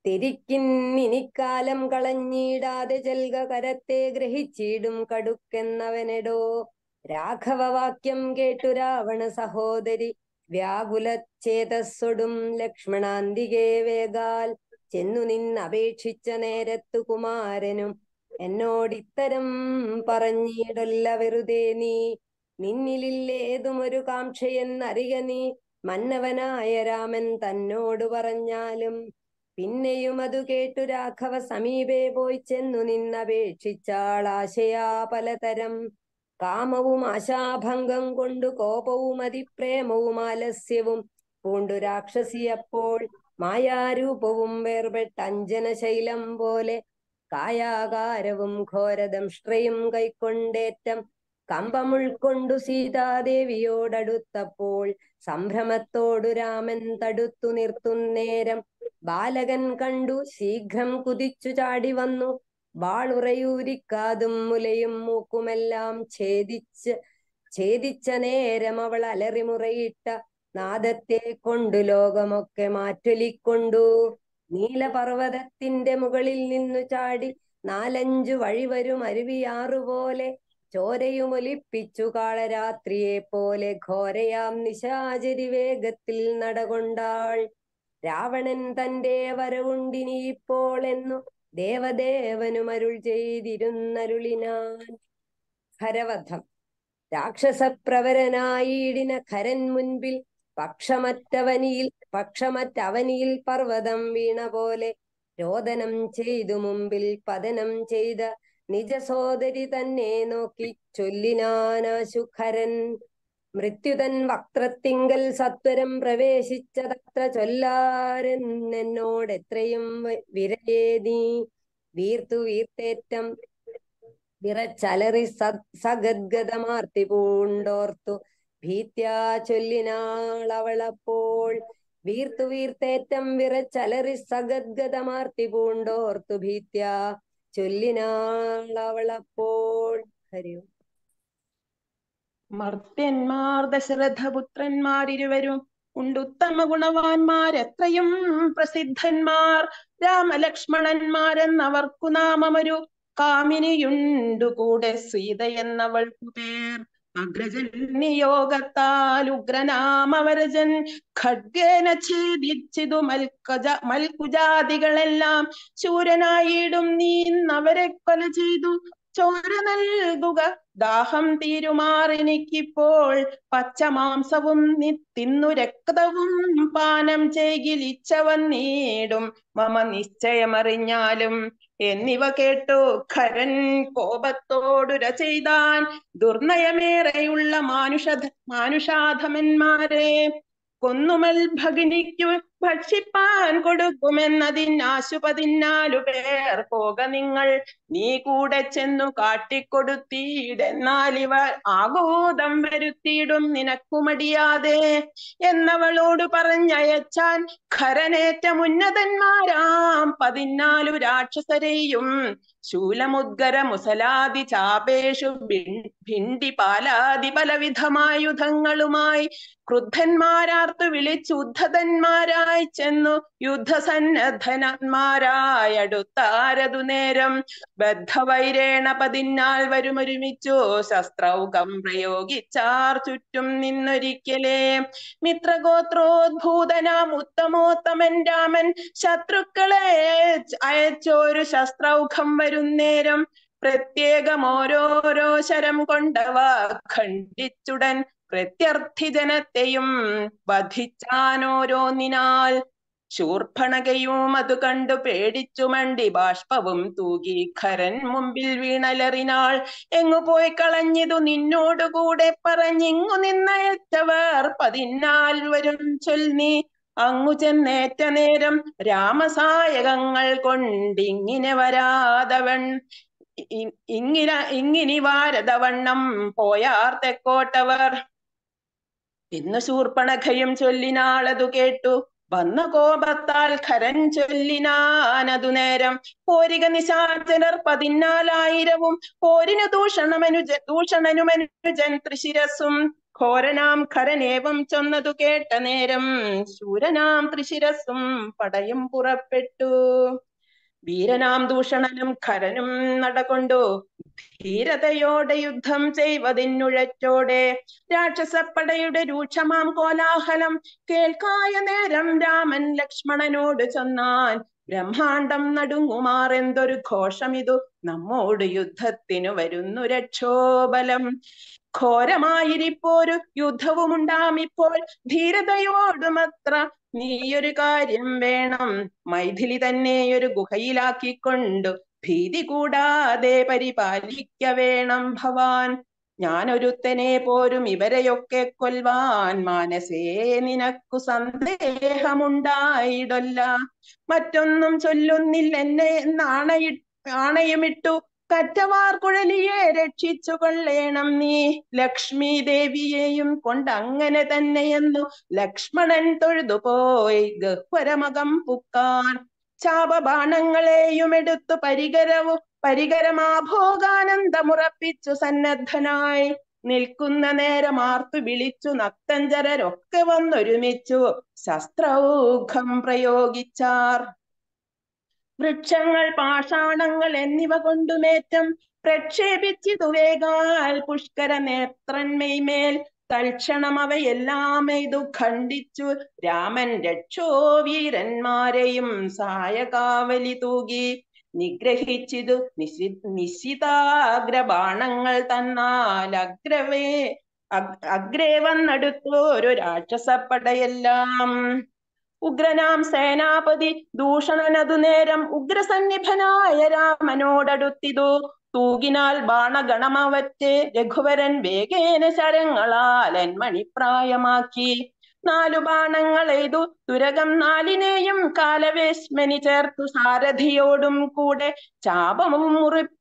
തിരിക്കിന്നിക്കാലം കളഞ്ഞിടാതെ ചെൽക കരത്തെ ഗ്രഹിച്ചിടും കടുക്കെന്നവനെടോ. രാഘവവാക്യം കേട്ടു രാവണ സഹോദരി വ്യാകുലചേതസ്സൊടും ലക്ഷ്മണാന്തികേ വേഗാൽ ചെന്നു നിന്നപേക്ഷിച്ച നേരത്തു കുമാരനും എന്നോടിത്തരം പറഞ്ഞിടല്ല വെറുതെ നീ. നിന്നിലില്ലേതുമൊരു കാംക്ഷയെന്നറിയ നീ. മന്നവനായ രാമൻ തന്നോട് പറഞ്ഞാലും. പിന്നെയും അതു കേട്ടു രാഘവ സമീപേ പോയി ചെന്നു നിന്നപേക്ഷിച്ചാൾ ആശയാ പലതരം. കാമവും ആശാഭംഗം കൊണ്ടു കോപവും അതിപ്രേമവും ആലസ്യവും പൂണ്ടു രാക്ഷസിയപ്പോൾ മായാരൂപവും വേർപെട്ട അഞ്ജനശൈലം പോലെ കായാകാരവും ഘോരദംഷ്ട്രയും കൈക്കൊണ്ടേറ്റം കമ്പമുൾക്കൊണ്ടു സീതാദേവിയോടടുത്തപ്പോൾ സംഭ്രമത്തോടു രാമൻ തടുത്തു നിർത്തുന്നേരം ബാലകൻ കണ്ടു ശീഘ്രം കുതിച്ചു ചാടി വന്നു വാളുറയൂരിക്കാതും മുലയും മൂക്കുമെല്ലാം ഛേദിച്ച നേരം അവൾ അലറിമുറയിട്ട നാദത്തെ കൊണ്ടു ലോകമൊക്കെ മാറ്റൊലിക്കൊണ്ടു നീലപർവ്വതത്തിന്റെ മുകളിൽ നിന്നു ചാടി 4-5 വഴി വരും അരുവിയാറുപോലെ ചോരയുമൊലിപ്പിച്ചു കാളരാത്രിയെ പോലെ ഘോരയാം നിശാചരി വേഗത്തിൽ നടകൊണ്ടാൾ. രാവണൻ തന്റെ വരവുണ്ടിനിപ്പോൾ എന്നു ദേവദേവനുമരുൾ ചെയ്തിരുന്നരുളിനാൻ. ഖരവധം. രാക്ഷസപ്രവരനായിടിന ഖരൻ മുൻപിൽ പക്ഷമറ്റവനിയിൽ പർവ്വതം വീണ പോലെ രോദനം ചെയ്തു മുമ്പിൽ പതനം ചെയ്ത നിജ സോദരി തന്നെ നോക്കി ചൊല്ലിനാനാശുഖരൻ. മൃത്യുതൻ വക്ത്രത്തിങ്കൽ സത്വരം പ്രവേശിച്ചതത്ര ചൊല്ലാരെന്നോടെത്രയും വിരയേ നീ വീർത്തേറ്റം വിറച്ചലറി സഗദ്ഗതമാർത്തി പൂണ്ടോർത്തു ഭീത്യാ ചൊല്ലിനാളവളപ്പോൾ. വീർത്തേറ്റം വിറച്ചലറി സഗദ്ഗതമാർത്തി പൂണ്ടോർത്തു ഭീത്യാ ചൊല്ലിനാളവളപ്പോൾ. ഹരിയോ. മർത്യന്മാർ ദശരഥപുത്രന്മാരിരുവരും ഉണ്ടുത്തമ ഗുണവാന്മാരെത്രയും പ്രസിദ്ധന്മാർ. രാമലക്ഷ്മണന്മാരെന്നവർക്കു നാമമൊരു കാമിനിയുണ്ടു കൂടെ സീത എന്നവൾക്കു പേർ. അഗ്രജൻ നിയോഗത്താൽ ഉഗ്രനാമവരജൻ ഖഡ്ഗേന ഛേദിച്ചിതു മൽക്കുജാതികളെല്ലാം. ശൂരനായിടും നീ അവരെ കൊല ചെയ്തു ചോര നൽകുക ദാഹം തീരുമാറെനിക്കിപ്പോൾ. പച്ചമാംസവും തിന്നു രക്തവും പാനം ചെയ്യിലിച്ചവൻ നേടും മമ നിശ്ചയമറിഞ്ഞാലും. എന്നിവ കേട്ടു ഖരൻ കോപത്തോടുര ചെയ്താൻ ദുർനയമേറെയുള്ള മാനുഷാധമന്മാരെ. കൊന്നുമൽ ഭഗിനിക്കു ഭക്ഷിപ്പാൻ കൊടുക്കുമെന്നതിനാശു 14 പേർ. പോക നിങ്ങൾ, നീ കൂടെ ചെന്നു കാട്ടിക്കൊടുത്തീടെന്നാൽ ഇവർ ആഘോതം വരുത്തിയിടും നിനക്കുമടിയാതെ എന്നവളോട് പറഞ്ഞയച്ചാൻ. ഖരനേറ്റമുന്നതന്മാരാം 14 രാക്ഷസരെയും ശൂലമുദ്ഗര മുസലാദി ചാപേഷു ഭിണ്ടി പാലാദി പലവിധമായുധങ്ങളുമായി ക്രുദ്ധന്മാരാർത്തു വിളിച്ചു ഉദ്ധതന്മാരായി ചെന്നു യുദ്ധസന്നദ്ധന്മാരായടുത്താരതു നേരം. ബദ്ധവൈരേണ 14 വരുമൊരുമിച്ചു ശസ്ത്രൗകം പ്രയോഗിച്ചാർ ചുറ്റും നിന്നൊരിക്കലേ. മിത്രഗോത്രോദ്ഭൂതനാം ഉത്തമോത്തമൻ രാമൻ ശത്രുക്കളെ അയച്ചോരു ശസ്ത്രൗഘം വരുന്നേരം. പ്രത്യേകം ഓരോരോ ശരം കൊണ്ടവ ഖണ്ഡിച്ചുടൻ പ്രത്യർത്ഥി ജനത്തെയും വധിച്ചാനോരോന്നിനാൽ. ശൂർഭണകയും അത് കണ്ടു പേടിച്ചു മണ്ടി ബാഷ്പവും തൂകി ഖരൻ മുമ്പിൽ വീണലറിനാൾ. എങ്ങു പോയി കളഞ്ഞിതു നിന്നോടുകൂടെ പറഞ്ഞിങ്ങു നിന്നയച്ചവർ 14 വരും ചൊല്ലി. അങ്ങു ചെന്നേറ്റ നേരം രാമസായകങ്ങൾ കൊണ്ടിങ്ങനെ വരാതവൺ ഇങ്ങിനി വാരതവണ്ണം പോയാർ തെക്കോട്ടവർ. ഇന്നു ശൂർപ്പണഖയും ചൊല്ലിനാളതു കേട്ടു വന്ന കോപത്താൽ ഖരൻ ചൊല്ലിനാനതു നേരം. പോരിക നിശാചരർ 14,000 പോരിനു ദൂഷണനുമനുജൻ ത്രിശിരസും. ഘോരനാം ഖരനേവം ചൊന്നതു കേട്ട നേരം ശൂരനാം ത്രിശിരസും പടയും പുറപ്പെട്ടു. വീരനാം ദൂഷണനും ഖരനും നടകൊണ്ടു ധീരതയോടെ യുദ്ധം ചെയ്വതിനുഴറ്റോടെ. രാക്ഷസപ്പടയുടെ രൂക്ഷമാം കോലാഹലം കേൾക്കായ നേരം രാമൻ ലക്ഷ്മണനോട് ചൊന്നാൻ. ബ്രഹ്മാണ്ടം നടുങ്ങുമാറെന്തൊരു ഘോഷമിതു, നമ്മോട് യുദ്ധത്തിനു വരുന്നു രക്ഷോബലം. ഘോരമായിരിപ്പോരു യുദ്ധവുമുണ്ടാമിപ്പോൾ ധീരതയോടുമത്ര. നീയൊരു കാര്യം വേണം, മൈഥിലി തന്നെയൊരു ഗുഹയിലാക്കിക്കൊണ്ടു ഭീതി കൂടാതെ പരിപാലിക്ക വേണം ഭവാൻ. ഞാനൊരുത്തനെ പോരും ഇവരെയൊക്കെ കൊൽവാൻ മാനസേ നിനക്കു സന്ദേഹമുണ്ടായിടല്ല. മറ്റൊന്നും ചൊല്ലുന്നില്ല എന്നെ ആണയുമിട്ടു കറ്റവാർ കുഴലിയെ രക്ഷിച്ചു കൊള്ളേണം നീ. ലക്ഷ്മി ദേവിയെയും കൊണ്ടങ്ങനെ തന്നെയെന്നു ലക്ഷ്മണൻ തൊഴുതുപോയി ഗഹ്വരമകം പുക്കാൻ. ചാപബാണങ്ങളെയും എടുത്തു പരികരമാഭോഗാനന്ദമുറപ്പിച്ചു സന്നദ്ധനായി നിൽക്കുന്ന നേരമാർത്തു വിളിച്ചു നക്തഞ്ചരരൊക്കെ വന്നൊരുമിച്ചു ശസ്ത്രൗഘം പ്രയോഗിച്ചാർ. വൃക്ഷങ്ങൾ പാഷാണങ്ങൾ എന്നിവ കൊണ്ടുമേറ്റം പ്രക്ഷേപിച്ചിതു വേഗാൽ പുഷ്കര നേത്രന്മേൽ. തൽക്ഷണം അവയെല്ലാം ഇതു ഖണ്ഡിച്ചു രാമൻ രക്ഷോ വീരന്മാരെയും സായകാവലി തൂകി നിഗ്രഹിച്ചിതു നിശിതാഗ്രബാണങ്ങൾ തന്നാൽ അഗ്രേ വന്നെടുത്തോരു രാക്ഷസപ്പടയെല്ലാം. ഉഗ്രനാം സേനാപതി ദൂഷണനതു നേരം ഉഗ്രസന്നിഭനായ രാമനോടടുത്തിതു തൂകിനാൽ ബാണഗണമവറ്റെ രഘുവരൻ വേഗേന ശരങ്ങളാൽ മണിപ്രായമാക്കി. 4 ബാണങ്ങളെയ്തു തുരകം 4നെയും കാലവേശ്മനി ചേർത്തു സാരഥിയോടും കൂടെ ചാപവും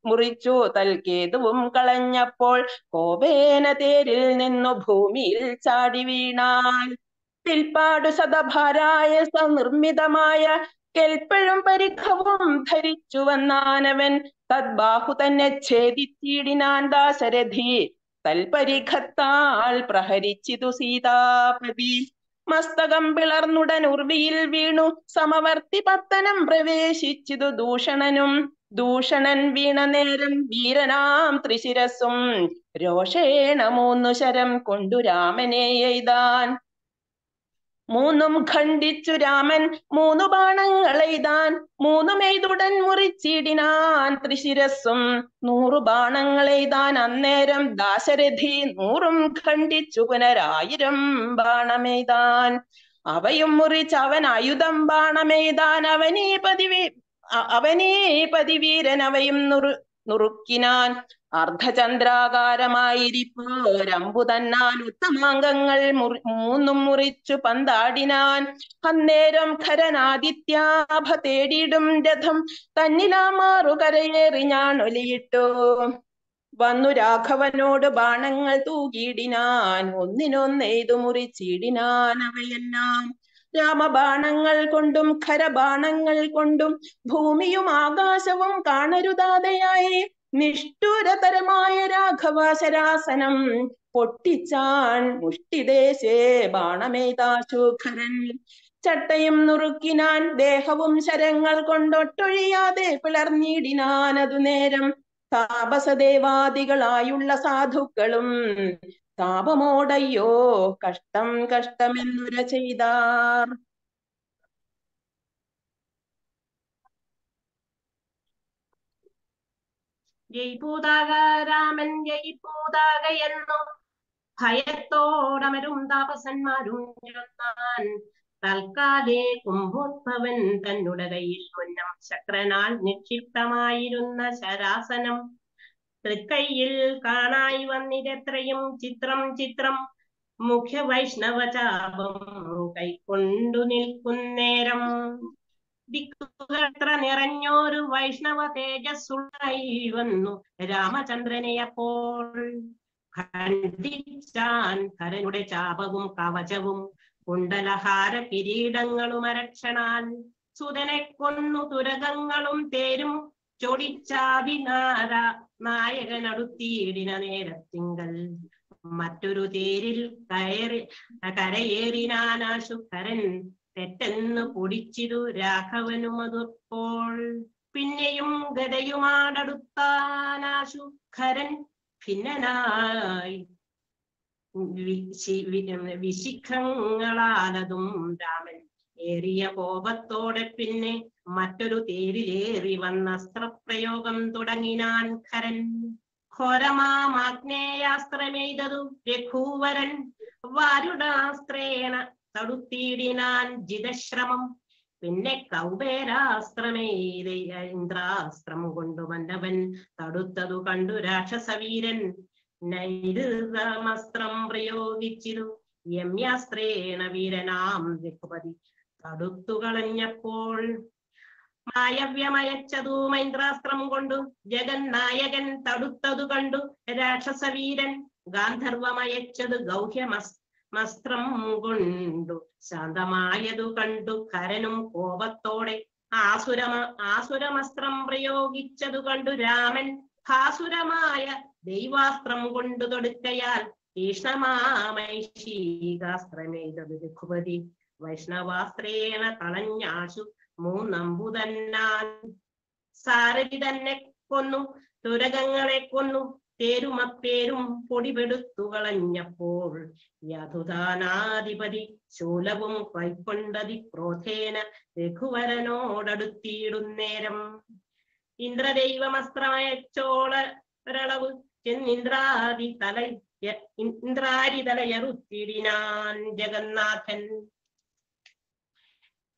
മുറിച്ചു തൽക്കേതുവും കളഞ്ഞപ്പോൾ കോപേന തേരിൽ നിന്നു ഭൂമിയിൽ ചാടി വീണാൽ. പിൽപ്പാടു ശതഭാരായ നിർമ്മിതമായ കെൽപ്പഴും പരിഖവും ധരിച്ചു വന്നാനവൻ തദ്ബാഹു തന്നെ ഛേദിച്ചിടിനാൻ ദാശരഥി തൽപരിഖത്താൽ പ്രഹരിച്ചിതു സീതാപതി. മസ്തകം പിളർന്നുടൻ ഉർവിയിൽ വീണു സമവർത്തി പത്തനം പ്രവേശിച്ചിതു ദൂഷണനും. ദൂഷണൻ വീണ നേരം വീരനാം ത്രിശിരസും രോഷേണ 3 ശരം കൊണ്ടു രാമനെ എയ്താൻ. 3ഉം ഖണ്ഡിച്ചു രാമൻ 3 ബാണങ്ങളെയ്താൻ. 3മെയ്തുടൻ മുറിച്ചിടിനാൻ ത്രിശിരസ്സും 100 ബാണങ്ങളെയ്താൻ. അന്നേരം ദാശരഥി 100ഉം ഖണ്ഡിച്ചു പുനരായിരം ബാണമെയ്താൻ. അവയും മുറിച്ച് അവൻ ആയുധം ബാണമെയ്താൻ. അവനീ പതിവീരൻ അവയും നുറുക്കിനാൻ. അർദ്ധചന്ദ്രാകാരമായിരിപ്പോരമ്പു തന്നാൽ ഉത്തമാംഗങ്ങൾ 3ഉം മുറിച്ചു പന്താടിനാൻ. അന്നേരം ഖരനാദിത്യാഭ തേടിയിടും രഥം തന്നിലാമാറു കരയേറി ഞാൻ ഒലിയിട്ടു വന്നു രാഘവനോട് ബാണങ്ങൾ തൂകിയിടിനാൻ. ഒന്നിനൊന്നെയ്തു മുറിച്ചിടിനാൻ അവയെല്ലാം. രാമബാണങ്ങൾ കൊണ്ടും ഖരബാണങ്ങൾ കൊണ്ടും ഭൂമിയും ആകാശവും കാണരുതാതെയായി നിഷ്ഠുരതരമായ രാഘവാശരാസനം പൊട്ടിച്ചാൻ മുഷ്ടിദേശേ ബാണമെയ്താശൂഖരൻ. ചട്ടയും നുറുക്കിനാൻ ദേഹവും ശരങ്ങൾ കൊണ്ടൊട്ടൊഴിയാതെ പിളർന്നിടിനാൻ. അതു നേരം താപസദേവാദികളായുള്ള സാധുക്കളും താപമോടയ്യോ കഷ്ടം കഷ്ടമെന്നുര ചെയ്താർ. ജയ്പൂതാക രാമൻ ജയ്പൂതാക എന്നു ഭയത്തോടമരും താപസന്മാരും ചൊന്നാൻ. തൽക്കാലേ കുംഭോദ്ഭവൻ തന്നുടെ കയ്യിൽ മുന്നം ശക്രനാൽ നിക്ഷിപ്തമായിരുന്ന ശരാസനം തൃക്കൈയിൽ കാണായി വന്നിതെത്രയും ചിത്രം ചിത്രം. മുഖ്യ വൈഷ്ണവ ചാപം കൈക്കൊണ്ടു നിൽക്കുന്നേരം ദിക്കുകളത്ര നിറഞ്ഞോരു വൈഷ്ണവ തേജസ്സുള്ളായി വന്നു രാമചന്ദ്രനെ അപ്പോൾ. ഖണ്ഡിച്ചാൻ ഖരനുടെ ചാപവും കവചവും കുണ്ടലഹാര കിരീടങ്ങളും അരക്ഷണാൽ. സുതനെ കൊന്നു തുരകങ്ങളും തേരും ചൊടിച്ചാവിനാര നായകനടുത്തിയിടിന നേരത്തിങ്കൽ മറ്റൊരു തേരിൽ കരയേറിനാനാശുഖരൻ തെറ്റെന്ന് പൊടിച്ചിരു രാഘവനുമതുപ്പോൾ. പിന്നെയും ഗതയുമാടടുത്താനാശുഖരൻ ഭിന്നനായി വിശിഖങ്ങളാലതും രാമൻ ഏറിയ കോപത്തോടെ പിന്നെ മറ്റൊരു തേരിലേറി വന്ന അസ്ത്രപ്രയോഗം തുടങ്ങിനാൻ ഖരൻ. ഘോരമാഗ്നേയാസ്ത്രമെയ്തതു രഘൂവരൻ വാരുടാസ്ത്രേണ തടുത്തിടിനാൻ ജിതശ്രമം. പിന്നെ കൗബേരാസ്ത്രമെയ്ത ഇന്ദ്രാസ്ത്രം കൊണ്ടു മന്നവൻ തടുത്തതു കണ്ടു രാക്ഷസവീരൻ നൈരുതമസ്ത്രം പ്രയോഗിച്ചിരു യമ്യാസ്ത്രേണ വീരനാം രഘുപതി തടുത്തു കളഞ്ഞപ്പോൾ മായവ്യമയച്ചതു മൈന്ദ്രാസ്ത്രം കൊണ്ടു ജഗന്നായകൻ തടുത്തതു കണ്ടു രാക്ഷസവീരൻ ഗാന്ധർവമയച്ചത് ഗൗഹ്യമസ്ത്രം കൊണ്ടു ശാന്തമായതു കണ്ടു ഖരനും കോപത്തോടെ ആസുരമസ്ത്രം പ്രയോഗിച്ചതു കണ്ടു രാമൻ ഭാസുരമായ ദൈവാസ്ത്രം കൊണ്ടു തൊടുക്കയാൽ തീക്ഷ്ണമാമൈഷീകാസ്ത്രമേതതു രഘുപതി വൈഷ്ണവാസ്ത്രേണ കളഞ്ഞാശു മൂന്നമ്പുതന്നാൽ സാരഥി തന്നെ കൊന്നു തുരകങ്ങളെ കൊന്നു തേരുമപ്പേരും പൊടിപെടുത്തു കളഞ്ഞപ്പോൾ യഥുദാനാധിപതി ശൂലവും കൈക്കൊണ്ടതി ക്രോധേന രഘുവരനോടടുത്തിയിടുന്നേരം ഇന്ദ്രദൈവമസ്ത്രമയച്ചോളരളവ് ഇന്ദ്രാരി തലയറുത്തിടിനാൻ ജഗന്നാഥൻ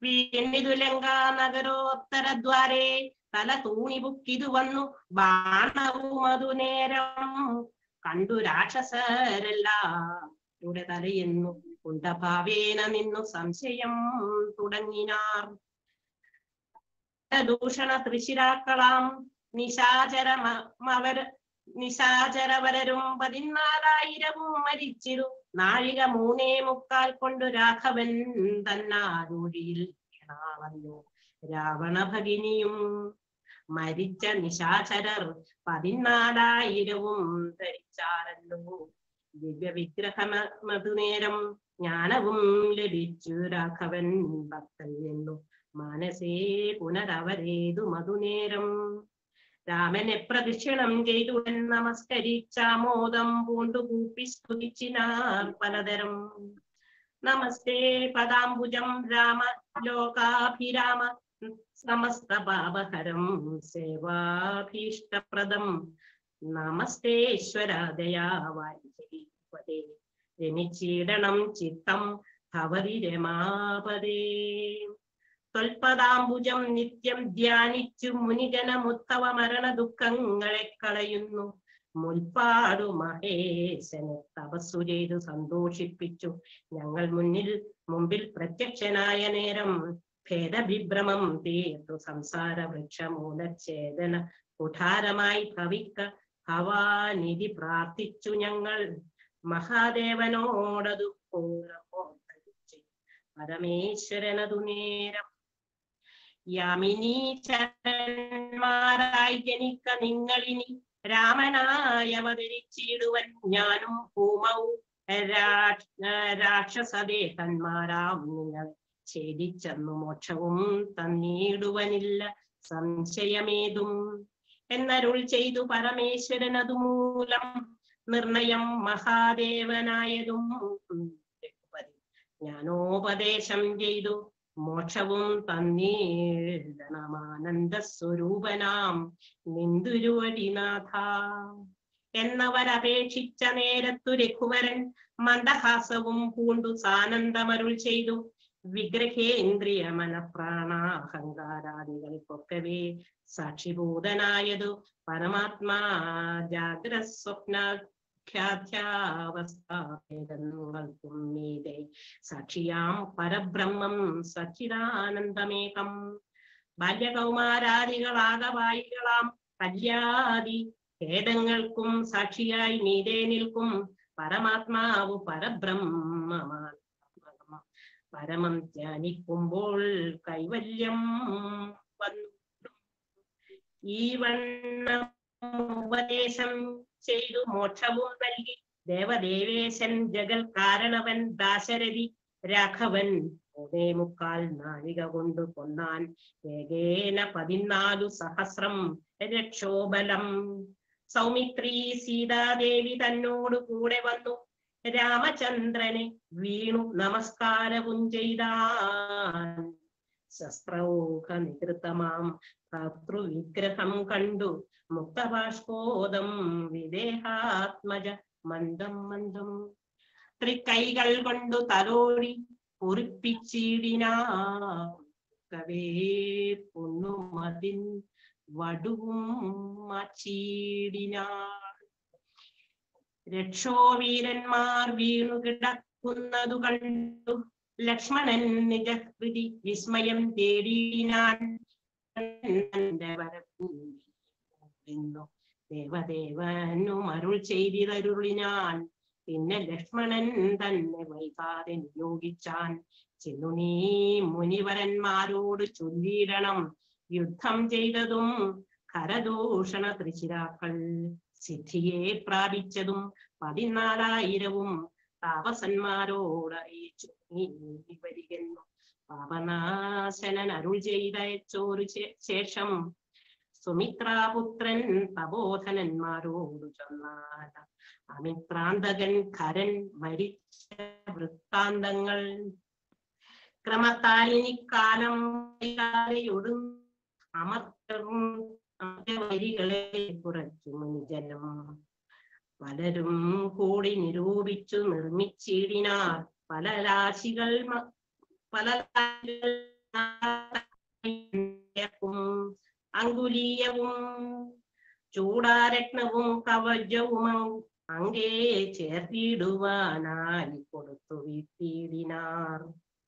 വീണിതു ലങ്കാ നഗരോത്തരദ്വാരേ തല തൂണിബുക്കിതു വന്നു ബാണവും അതു നേരം കണ്ടു രാക്ഷസരെല്ലാം തലയെന്നു കുണ്ടഭാവേന നിന്നു സംശയം തുടങ്ങിനാർ. ദൂഷണ തൃശിരാക്കളാം നിശാചരവരരും 14,000 മരിച്ചിരു. നാഴിക 3:45 കൊണ്ടു രാഘവൻ തന്നാരൂഴിയിൽ വന്നു. രാവണ ഭഗിനിയും മരിച്ച നിശാചരർ 14,000 ധരിച്ചാരല്ലോ. ദിവ്യ വിഗ്രഹമതു നേരം ജ്ഞാനവും ലഭിച്ചു രാഘവൻ ഭക്തൻ എന്നു മനസേ പുനരവരേതു മധുനേരം. രാമനെ പ്രദക്ഷിണം ചെയ്തുടൻ നമസ്കരിച്ചാമോദം പൂണ്ടു കൂപ്പി സ്തുതിച്ചിനാർ പലതരം. നമസ്തേ പദാംബുജം രാമ ലോകാഭിരാമ സമസ്ത പാപഹരം സേവാഭീഷ്ടപ്രദം. നമസ്തേശ്വര ദയാവാരിപദേ രമിച്ചീടണം ചിത്തം ഭവതി രമാപദേ. ത്വൽപദാംബുജം നിത്യം ധ്യാനിച്ചു മുനിജനമുത്തവ മരണ ദുഃഖങ്ങളെ കളയുന്നു. മുൽപ്പാടു മഹേശനെ തപസ്സു ചെയ്തു സന്തോഷിപ്പിച്ചു. ഞങ്ങൾ മുമ്പിൽ പ്രത്യക്ഷനായ നേരം ഭേദവിഭ്രമം തീർത്തു സംസാര വൃക്ഷമൂലഛേദന കുഠാരമായി ഭവിക്ക ഭവാനിധി പ്രാർത്ഥിച്ചു ഞങ്ങൾ. മഹാദേവനോടതു പരമേശ്വരനതു നേരം യാമിനീചരന്മാരായി ജനിക്ക നിങ്ങളിനി രാമനായി അവതരിച്ചിടുവൻ ഞാനും ഭൂമവും രാക്ഷസദേഹന്മാരാം നിങ്ങൾ ഛേദിച്ചെന്നു മോക്ഷവും തന്നീടുവനില്ല സംശയമേതും എന്നരുൾ ചെയ്തു പരമേശ്വരനതു മൂലം നിർണയം മഹാദേവനായതും ജ്ഞാനോപദേശം ചെയ്തു മോക്ഷവും തന്നീടണമാനന്ദ സ്വരൂപനാം നിന്ദുരുവടിനാഥ എന്നവരപേക്ഷിച്ച നേരത്തു രഘുവരൻ മന്ദഹാസവും പൂണ്ടു സാനന്ദമരുൾ ചെയ്തു. വിഗ്രഹേന്ദ്രിയ മനഃപ്രാണാഹങ്കാരാദികൾക്കൊക്കവേ സാക്ഷിഭൂതനായതു പരമാത്മാ ജാഗ്രസ്വപ്നാഖ്യാധ്യാവസ്ഥാഭേദങ്ങൾക്കും മീതെ സാക്ഷിയാം പരബ്രഹ്മം സച്ചിദാനന്ദമേകം. ബാല്യകൗമാരാദികളാകവായികളാം കല്യാദി ഭേദങ്ങൾക്കും സാക്ഷിയായി മീതെ നിൽക്കും പരമാത്മാവു പരബ്രഹ്മമാണ്. പരമം ധ്യാനിക്കുമ്പോൾ കൈവല്യം വന്നു. ഈ വണ്ണം ഉപദേശം ചെയ്തു മോക്ഷവും നൽകി ദേവദേവേശൻ ജഗൽ കാരണവൻ ദാശരഥി രാഘവൻ 3:45 നാഴിക കൊണ്ടു കൊന്നാൻ. ഏകേന 14,000 രക്ഷോബലം. സൗമിത്രി സീതാദേവി തന്നോടു കൂടെ വന്നു. രാമചന്ദ്രനെ വീണു നമസ്കാരവും ചെയ്താൻ. ശസ്ത്രൗഘ നികൃതമാം ഭർതൃവിഗ്രഹം കണ്ടു മുക്തബാഷ്പോദം വിദേഹാത്മജ മന്ദം മന്ദം. തൃക്കൈകൾ കൊണ്ടു തലോടി കുറിപ്പിച്ചിടിനാവേ പൊന്നുമതിൻ വടുവും മാച്ചിടിനാൾ. രക്ഷോവീരന്മാർ വീണു കിടക്കുന്നതു കണ്ടു ലക്ഷ്മണൻ നിജഹൃതി വിസ്മയം തേടിനാൻ. ദേവദേവനു അരുൾ ചെയ്തിതരുളിനാൻ. പിന്നെ ലക്ഷ്മണൻ തന്നെ വൈകാതെ നിയോഗിച്ചാൻ. ചെന്നു നീ മുനിവരന്മാരോട് ചൊല്ലിയിടണം, യുദ്ധം ചെയ്തതും ഖരദൂഷണ ത്രിശിരാക്കൾ സിദ്ധിയെ പ്രാപിച്ചതും 14,000 താപസന്മാരോട് അറിയിച്ചു നീ വരികെന്നു. പാപനാശനൻ അരുൾ ചെയ്തയച്ചോരു ശേഷം സുമിത്രാപുത്രൻ തപോധനന്മാരോട് ചൊന്നാൻ. അമിത്രാന്തകൻ ഖരൻ മരിച്ച വൃത്താന്തങ്ങൾ ക്രമത്താൽ ഇനിക്കാലം വരികളെ കുറച്ചു മുനിജനം പലരും കൂടി നിരൂപിച്ചു നിർമ്മിച്ചിടിനാർ. പല രാശികൾ അങ്കുലീയവും ചൂടാരത്നവും കവചവും അങ്കേ ചേർത്തിടുവാനായി കൊടുത്തു വീട്ടിയിടിനാർ.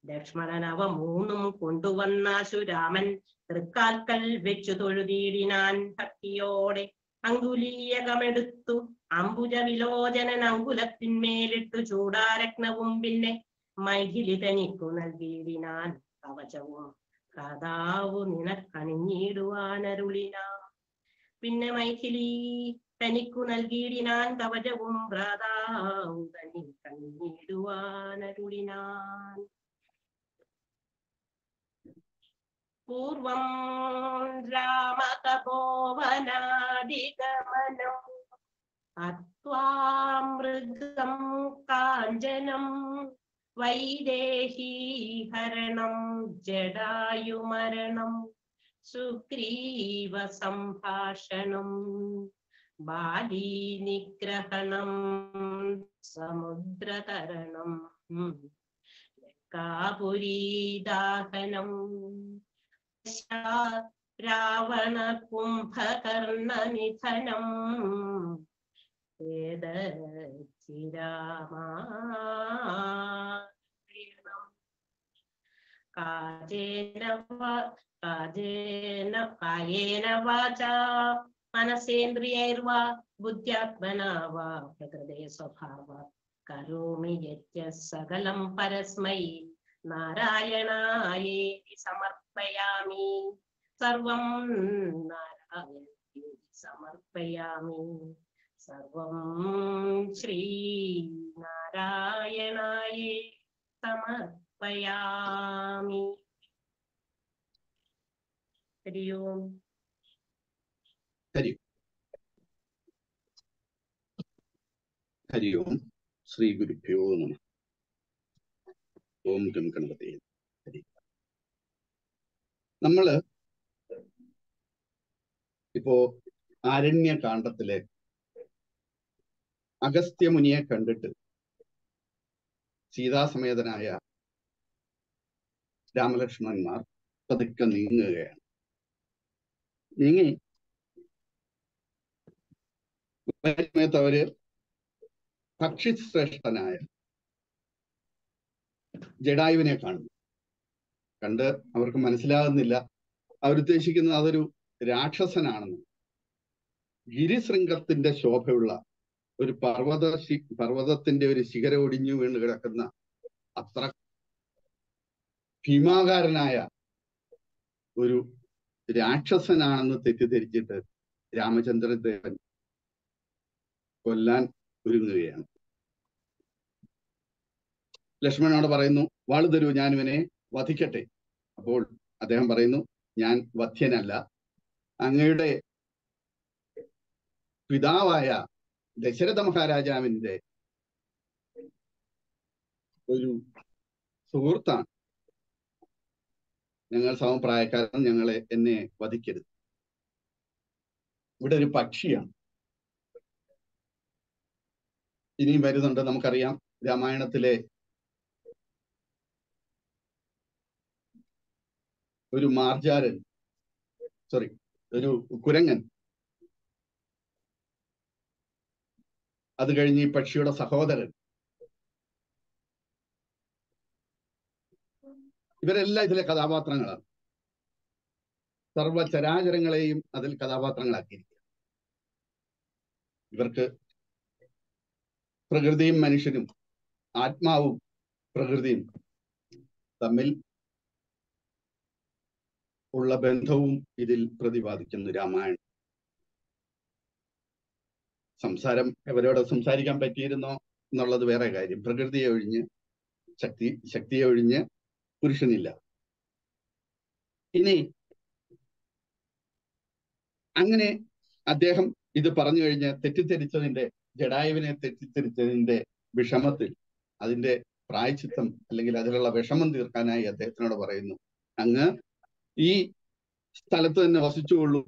ലക്ഷ്മണൻ അവ 3 കൊണ്ടുവന്നാശു രാമൻ തൃക്കാൽക്കൽ വെച്ചു തൊഴുതിയിടിനാൻ ഭക്തിയോടെ. അങ്കുലീയകമെടുത്തു അംബുജ വിലോചനൻ അങ്കുലത്തിന്മേലിട്ടു ചൂടാരത്നവും പിന്നെ മൈഥിലി തനിക്കു നൽകിയിടിനാൻ കവചവും കഥാവു നിനക്കണിഞ്ഞിടുവാനരുളിനാൻ. പിന്നെ മൈഥിലി തനിക്കു നൽകിയിടിനാൻ കവചവും ഭ്രാതാവു തനിക്കണിഞ്ഞിടുവാനരുളിനാൻ. പൂർവം രാമതപോവനാദിഗമനം അത്വാമൃഗം കാഞ്ചനം വൈദേഹീഹരണം ജടായുമരണം സുഗ്രീവ സംഭാഷണം ബാലീ നിഗ്രഹണം സമുദ്രതരണം ലങ്കാപുരീദാഹനം രാവണ കുംഭകർണ നിധനം കായേന വാചാ മനസേന്ദ്രിയൈർവാ ബുദ്ധ്യാത്മനാ വാ പ്രകൃതേ സ്വഭാവാത് കരോമി യജ്ഞ സകലം പരസ്മൈ നാരായണായേതി സമർപ്പയാമി. സർവം നാരായണേതി സമർപ്പയാമി. സർവം ശ്രീ നാരായണായേ സമർപ്പയാമി. ഹരി ഓം. ഹരി ഓം. ശ്രീ ഗുരുഭ്യോ നമഃ. ഓം ഗം ഗണപതേ ഹരി. നമ്മള് ഇപ്പോ ആരണ്യകാണ്ഡത്തിലെ അഗസ്ത്യമുനിയെ കണ്ടിട്ട് സീതാസമേതനായ രാമലക്ഷ്മണന്മാർ പതുക്കെ നീങ്ങുകയാണ്. നീങ്ങി സമയത്ത് അവര് പക്ഷിശ്രേഷ്ഠനായ ജഡായുവിനെ കാണുന്നു. കണ്ട് അവർക്ക് മനസ്സിലാകുന്നില്ല, അവരുദ്ദേശിക്കുന്നത് അതൊരു രാക്ഷസനാണെന്ന്. ഗിരിശൃംഗത്തിന്റെ ശോഭയുള്ള ഒരു പർവ്വതത്തിന്റെ ഒരു ശിഖരം ഒടിഞ്ഞു വീണ് കിടക്കുന്ന അത്ര ഭീമാകാരനായ ഒരു രാക്ഷസനാണെന്ന് തെറ്റിദ്ധരിച്ചിട്ട് രാമചന്ദ്രദേവൻ കൊല്ലാൻ ഒരുങ്ങുകയാണ്. ലക്ഷ്മണനോട് പറയുന്നു, വാള് തരൂ, ഞാൻ ഇവനെ വധിക്കട്ടെ. അപ്പോൾ അദ്ദേഹം പറയുന്നു, ഞാൻ വധ്യനല്ല, അങ്ങയുടെ പിതാവായ ദശരഥ മഹാരാജാവിന്റെ ഒരു സുഹൃത്താണ്, ഞങ്ങൾ സമപ്രായക്കാരൻ, എന്നെ വധിക്കരുത്. ഇവിടെ ഒരു പക്ഷിയാണ്. ഇനിയും വരുന്നുണ്ട്. നമുക്കറിയാം, രാമായണത്തിലെ ഒരു ഒരു കുരങ്ങൻ അത് കഴിഞ്ഞ് ഈ പക്ഷിയുടെ സഹോദരൻ, ഇവരെല്ലാം ഇതിലെ കഥാപാത്രങ്ങളാണ്. സർവചരാചരങ്ങളെയും അതിൽ കഥാപാത്രങ്ങളാക്കിയിരിക്കുക. ഇവർക്ക് പ്രകൃതിയും മനുഷ്യനും, ആത്മാവും പ്രകൃതിയും തമ്മിൽ ഉള്ള ബന്ധവും ഇതിൽ പ്രതിപാദിക്കുന്നു രാമായണം. ഇവരോട് സംസാരിക്കാൻ പറ്റിയിരുന്നോ എന്നുള്ളത് വേറെ കാര്യം. പ്രകൃതിയെ ഒഴിഞ്ഞ് ശക്തിയെ ഒഴിഞ്ഞ് പുരുഷനില്ല. ഇനി അങ്ങനെ അദ്ദേഹം ഇത് പറഞ്ഞു കഴിഞ്ഞ് ജടായുവിനെ തെറ്റിദ്ധരിച്ചതിന്റെ വിഷമത്തിൽ അതിന്റെ പ്രായശ്ചിത്തം അല്ലെങ്കിൽ അതിലുള്ള വിഷമം തീർക്കാനായി അദ്ദേഹത്തിനോട് പറയുന്നു, അങ്ങ് ഈ സ്ഥലത്ത് തന്നെ വസിച്ചുകൊള്ളൂ,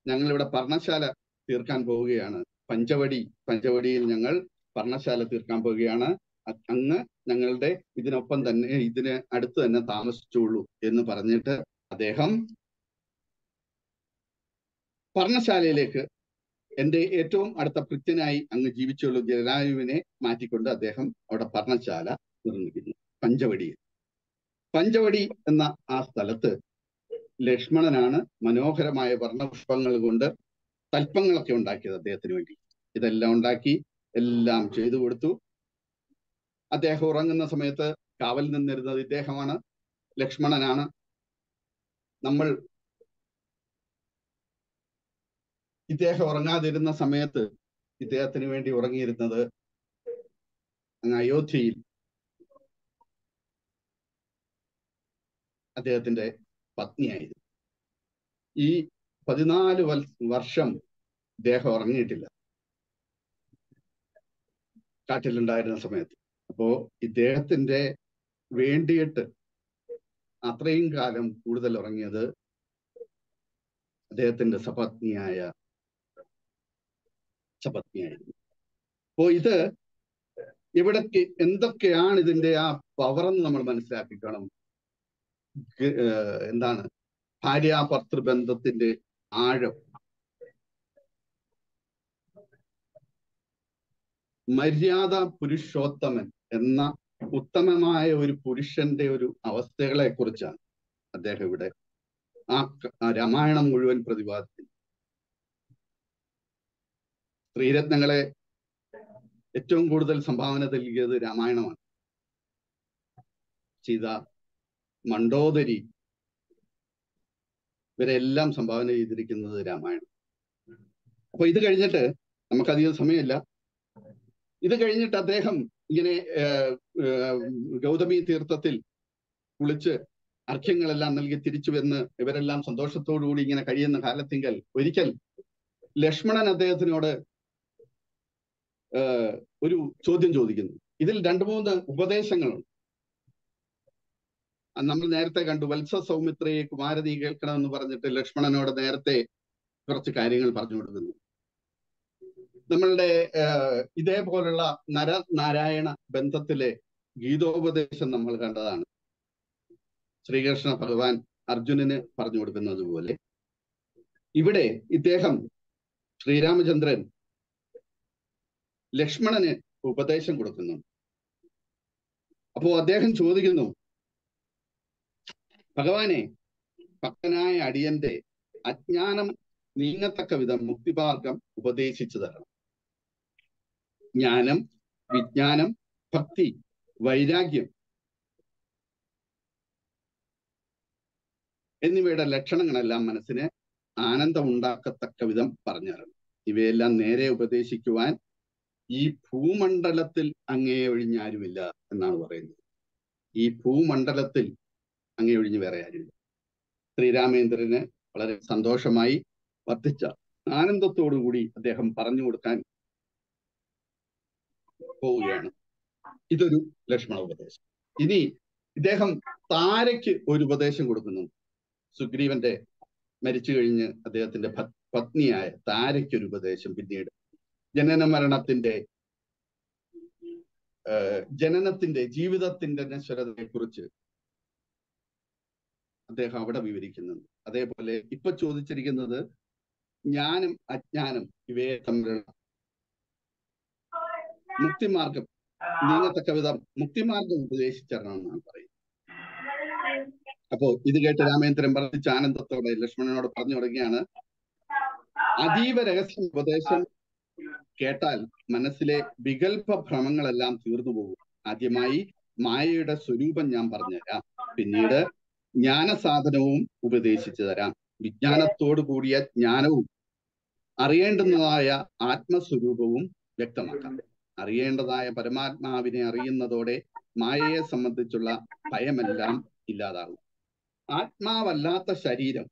ഞങ്ങളിവിടെ പർണശാല തീർക്കാൻ പോവുകയാണ്, പഞ്ചവടിയിൽ ഞങ്ങൾ പർണശാല തീർക്കാൻ പോവുകയാണ്, അങ്ങ് ഞങ്ങളുടെ ഇതിനൊപ്പം തന്നെ ഇതിന് അടുത്ത് തന്നെ താമസിച്ചുള്ളൂ എന്ന് പറഞ്ഞിട്ട് അദ്ദേഹം പർണശാലയിലേക്ക് എന്റെ ഏറ്റവും അടുത്ത ഭൃത്യനായി അങ്ങ് ജീവിച്ചുള്ളൂ ജടായുവിനെ മാറ്റിക്കൊണ്ട് അദ്ദേഹം അവിടെ പർണശാല നിർമ്മിക്കുന്നു പഞ്ചവടി എന്ന ആ സ്ഥലത്ത് ലക്ഷ്മണനാണ് മനോഹരമായ വർണ്ണപുഷ്പങ്ങൾ കൊണ്ട് തൽപ്പങ്ങളൊക്കെ ഉണ്ടാക്കിയത് അദ്ദേഹത്തിന് വേണ്ടി. ഇതെല്ലാം ഉണ്ടാക്കി എല്ലാം ചെയ്തു കൊടുത്തു. അദ്ദേഹം ഉറങ്ങുന്ന സമയത്ത് കാവൽ നിന്നിരുന്നത് ഇദ്ദേഹമാണ്, ലക്ഷ്മണനാണ്. ഇദ്ദേഹം ഉറങ്ങാതിരുന്ന സമയത്ത് ഇദ്ദേഹത്തിന് വേണ്ടി ഉറങ്ങിയിരുന്നത് അങ്ങ് അയോധ്യയിൽ അദ്ദേഹത്തിന്റെ പത്നിയായിരുന്നു. ഈ 14 വർഷം ഇദ്ദേഹം ഉറങ്ങിയിട്ടില്ല കാട്ടിലുണ്ടായിരുന്ന സമയത്ത്. അപ്പോ ഇദ്ദേഹത്തിന്റെ വേണ്ടിയിട്ട് അത്രയും കാലം കൂടുതൽ ഉറങ്ങിയത് അദ്ദേഹത്തിന്റെ സപത്നിയായിരുന്നു. അപ്പോ ഇത് ഇവിടേക്ക് എന്തൊക്കെയാണ് ഇതിന്റെ ആ പവർ എന്ന് നമ്മൾ മനസ്സിലാക്കിക്കണം. എന്താണ് ഭാര്യാഭർത്തൃബന്ധത്തിന്റെ ആഴം, മര്യാദ പുരുഷോത്തമൻ എന്ന ഉത്തമമായ ഒരു പുരുഷന്റെ ഒരു അവസ്ഥകളെ കുറിച്ചാണ് അദ്ദേഹം ഇവിടെ ആ രാമായണം മുഴുവൻ പ്രതിപാദിക്കുന്നത്. സ്ത്രീരത്നങ്ങളെ ഏറ്റവും കൂടുതൽ സംഭാവന നൽകിയത് രാമായണമാണ്. സീത, മണ്ഡോദരി, ഇവരെല്ലാം സംഭാവന ചെയ്തിരിക്കുന്നത് രാമായണം. അപ്പൊ ഇത് കഴിഞ്ഞിട്ട് നമുക്കധികം സമയമില്ല. ഇത് കഴിഞ്ഞിട്ട് അദ്ദേഹം ഇങ്ങനെ ഗൗതമി തീർത്ഥത്തിൽ കുളിച്ച് അർഘ്യങ്ങളെല്ലാം നൽകി തിരിച്ചു വന്ന് ഇവരെല്ലാം സന്തോഷത്തോടുകൂടി ഇങ്ങനെ കഴിയുന്ന കാലത്തിങ്കൽ ഒരിക്കൽ ലക്ഷ്മണൻ അദ്ദേഹത്തിനോട് ഒരു ചോദ്യം ചോദിക്കുന്നു. ഇതിൽ 2-3 ഉപദേശങ്ങളുണ്ട്. നമ്മൾ നേരത്തെ കണ്ടു, വത്സ സൗമിത്രയെ കുമാരതി കേൾക്കണമെന്ന് പറഞ്ഞിട്ട് ലക്ഷ്മണനോട് നേരത്തെ കുറച്ച് കാര്യങ്ങൾ പറഞ്ഞു കൊടുക്കുന്നു. നമ്മളുടെ ഇതേപോലുള്ള നരനാരായണ ബന്ധത്തിലെ ഗീതോപദേശം നമ്മൾ കണ്ടതാണ്. ശ്രീകൃഷ്ണ ഭഗവാൻ അർജുനന് പറഞ്ഞു കൊടുക്കുന്നത് പോലെ ഇവിടെ ഇദ്ദേഹം ശ്രീരാമചന്ദ്രൻ ലക്ഷ്മണന് ഉപദേശം കൊടുക്കുന്നു. അപ്പോ അദ്ദേഹം ചോദിക്കുന്നു, ഭഗവാനെ, ഭക്തനായ അടിയന്റെ അജ്ഞാനം നീങ്ങത്തക്ക വിധം മുക്തിമാർഗം ഉപദേശിച്ചു തരണം. ജ്ഞാനം, വിജ്ഞാനം, ഭക്തി, വൈരാഗ്യം എന്നിവയുടെ ലക്ഷണങ്ങളെല്ലാം മനസ്സിന് ആനന്ദം ഉണ്ടാക്കത്തക്ക വിധം പറഞ്ഞു തരണം. ഇവയെല്ലാം നേരെ ഉപദേശിക്കുവാൻ ഈ ഭൂമണ്ഡലത്തിൽ അങ്ങേ ഒഴിഞ്ഞാരുമില്ല എന്നാണ് പറയുന്നത്. ഈ ഭൂമണ്ഡലത്തിൽ അങ്ങേ ഒഴിഞ്ഞ് വേറെ ആരുമില്ല. ശ്രീരാമേന്ദ്രന് വളരെ സന്തോഷമായി വർദ്ധിച്ച ആനന്ദത്തോടുകൂടി അദ്ദേഹം പറഞ്ഞു കൊടുക്കാൻ പോവുകയാണ്. ഇതൊരു ലക്ഷ്മണ ഉപദേശം. ഇനി ഇദ്ദേഹം താരയ്ക്ക് ഒരു ഉപദേശം കൊടുക്കുന്നു. സുഗ്രീവന്റെ മരിച്ചു കഴിഞ്ഞ് അദ്ദേഹത്തിന്റെ പത്നിയായ താരയ്ക്ക് ഒരു ഉപദേശം. പിന്നീട് ജനനത്തിന്റെ ജീവിതത്തിന്റെ നശ്വരതയെ കുറിച്ച് അദ്ദേഹം അവിടെ വിവരിക്കുന്നുണ്ട്. അതേപോലെ ഇപ്പൊ ചോദിച്ചിരിക്കുന്നത് ജ്ഞാനം, അജ്ഞാനം ഇവയെ തമ്മിലുള്ള മുക്തിമാർഗം നീങ്ങത്തക്ക വിധം മുക്തിമാർഗം ഉപദേശിച്ചെന്നാണ് പറയുന്നത്. അപ്പോ ഇത് കേട്ട് രാമേന്ദ്രൻ വർദ്ധിച്ച ആനന്ദത്തോടെ ലക്ഷ്മണനോട് പറഞ്ഞു തുടങ്ങിയാണ്, അതീവ രഹസ്യ ഉപദേശം കേട്ടാൽ മനസ്സിലെ വികല്പ ഭ്രമങ്ങളെല്ലാം തീർന്നു പോകും. ആദ്യമായി മായയുടെ സ്വരൂപം ഞാൻ പറഞ്ഞുതരാം, പിന്നീട് ജ്ഞാനസാധനവും ഉപദേശിച്ചു തരാം. വിജ്ഞാനത്തോടു കൂടിയ ജ്ഞാനവും അറിയേണ്ടുന്നതായ ആത്മസ്വരൂപവും വ്യക്തമാക്കാം. അറിയേണ്ടതായ പരമാത്മാവിനെ അറിയുന്നതോടെ മായയെ സംബന്ധിച്ചുള്ള ഭയമെല്ലാം ഇല്ലാതാകും. ആത്മാവല്ലാത്ത ശരീരം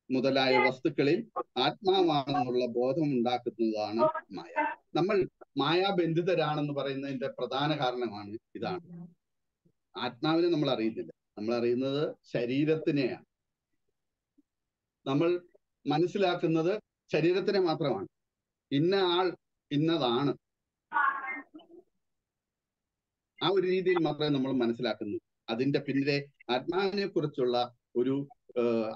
മുതലായ വസ്തുക്കളിൽ ആത്മാവാണെന്നുള്ള ബോധം ഉണ്ടാക്കുന്നതാണ് മായ. നമ്മൾ മായാബന്ധിതരാണെന്ന് പറയുന്നതിന്റെ പ്രധാന കാരണമാണ് ഇതാണ്. ആത്മാവിനെ നമ്മൾ അറിയുന്നില്ല, നമ്മൾ അറിയുന്നത് ശരീരത്തിനെയാണ്. നമ്മൾ മനസ്സിലാക്കുന്നത് ശരീരത്തിനെ മാത്രമാണ്. ഇന്ന ആൾ ഇന്നതാണ്, ആ ഒരു രീതിയിൽ മാത്രമേ നമ്മൾ മനസ്സിലാക്കുന്നു. അതിന്റെ പിന്നിലെ ആത്മാവിനെ കുറിച്ചുള്ള ഒരു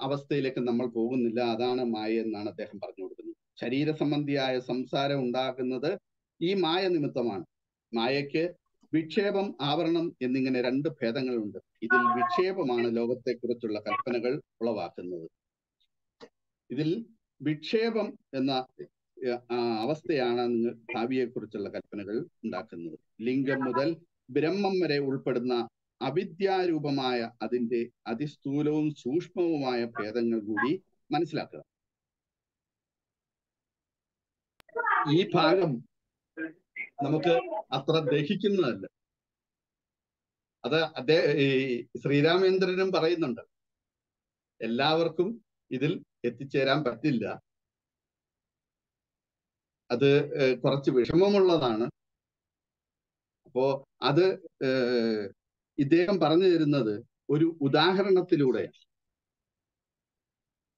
അവസ്ഥയിലേക്ക് നമ്മൾ പോകുന്നില്ല. അതാണ് മായ എന്നാണ് അദ്ദേഹം പറഞ്ഞു കൊടുക്കുന്നത്. ശരീര സംബന്ധിയായ സംസാരം ഉണ്ടാക്കുന്നത് ഈ മായ നിമിത്തമാണ്. മായയ്ക്ക് വിക്ഷേപം, ആവരണം എന്നിങ്ങനെ രണ്ട് ഭേദങ്ങളുണ്ട്. ഇതിൽ വിക്ഷേപമാണ് ലോകത്തെക്കുറിച്ചുള്ള കൽപ്പനകൾ ഉളവാക്കുന്നത്. ഇതിൽ വിക്ഷേപം എന്ന അവസ്ഥയാണ് നിങ്ങൾ ഭാവിയെക്കുറിച്ചുള്ള കൽപ്പനകൾ ഉണ്ടാക്കുന്നത്. ലിംഗം മുതൽ ബ്രഹ്മം വരെ ഉൾപ്പെടുന്ന അവിദ്യാരൂപമായ അതിന്റെ അതിസ്ഥൂലവും സൂക്ഷ്മവുമായ ഭേദങ്ങൾ കൂടി മനസ്സിലാക്കുക. ഈ ഭാഗം നമുക്ക് അത്ര ദഹിക്കുന്നതല്ല. അത് ശ്രീരാമേന്ദ്രനും പറയുന്നുണ്ട്, എല്ലാവർക്കും ഇതിൽ എത്തിച്ചേരാൻ പറ്റില്ല, അത് കുറച്ച് വിഷമമുള്ളതാണ്. അപ്പോ അത് ഇദ്ദേഹം പറഞ്ഞു തരുന്നത് ഒരു ഉദാഹരണത്തിലൂടെയാണ്.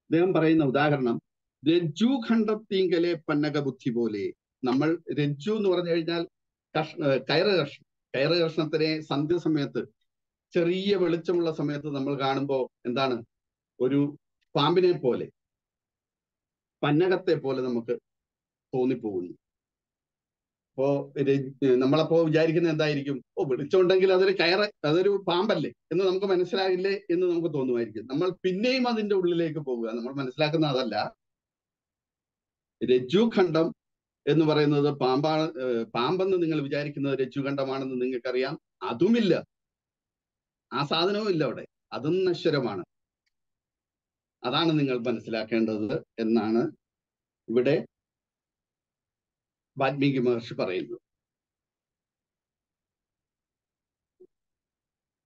അദ്ദേഹം പറയുന്ന ഉദാഹരണം, രജ്ജു ഖണ്ഡത്തിങ്കലെ പന്നക ബുദ്ധി പോലെ. നമ്മൾ രജ്ജു എന്ന് പറഞ്ഞു കഴിഞ്ഞാൽ കയറ് കഷ്ണത്തിനെ സന്ധ്യ സമയത്ത് ചെറിയ വെളിച്ചമുള്ള സമയത്ത് നമ്മൾ കാണുമ്പോൾ എന്താണ്, ഒരു പാമ്പിനെ പോലെ, പന്നകത്തെ പോലെ നമുക്ക് തോന്നിപ്പോകുന്നു. അപ്പോ നമ്മളപ്പോ വിചാരിക്കുന്നത് എന്തായിരിക്കും, വെളിച്ചമുണ്ടെങ്കിൽ അതൊരു പാമ്പല്ലേ എന്ന് നമുക്ക് മനസ്സിലാകില്ലേ എന്ന് നമുക്ക് തോന്നുമായിരിക്കും. നമ്മൾ പിന്നെയും അതിന്റെ ഉള്ളിലേക്ക് പോകുക. നമ്മൾ മനസ്സിലാക്കുന്ന അതല്ല. രജ്ജുഖണ്ഡം എന്ന് പറയുന്നത് പാമ്പെന്ന് നിങ്ങൾ വിചാരിക്കുന്നത് രജ്ജുഖണ്ഡമാണെന്ന് നിങ്ങൾക്കറിയാം. അതുമില്ല, ആ സാധനവും ഇല്ല അവിടെ, അതും നശ്വരമാണ്. അതാണ് നിങ്ങൾ മനസ്സിലാക്കേണ്ടത് എന്നാണ് ഇവിടെ വാൽമീകി മഹർഷി പറയുന്നത്.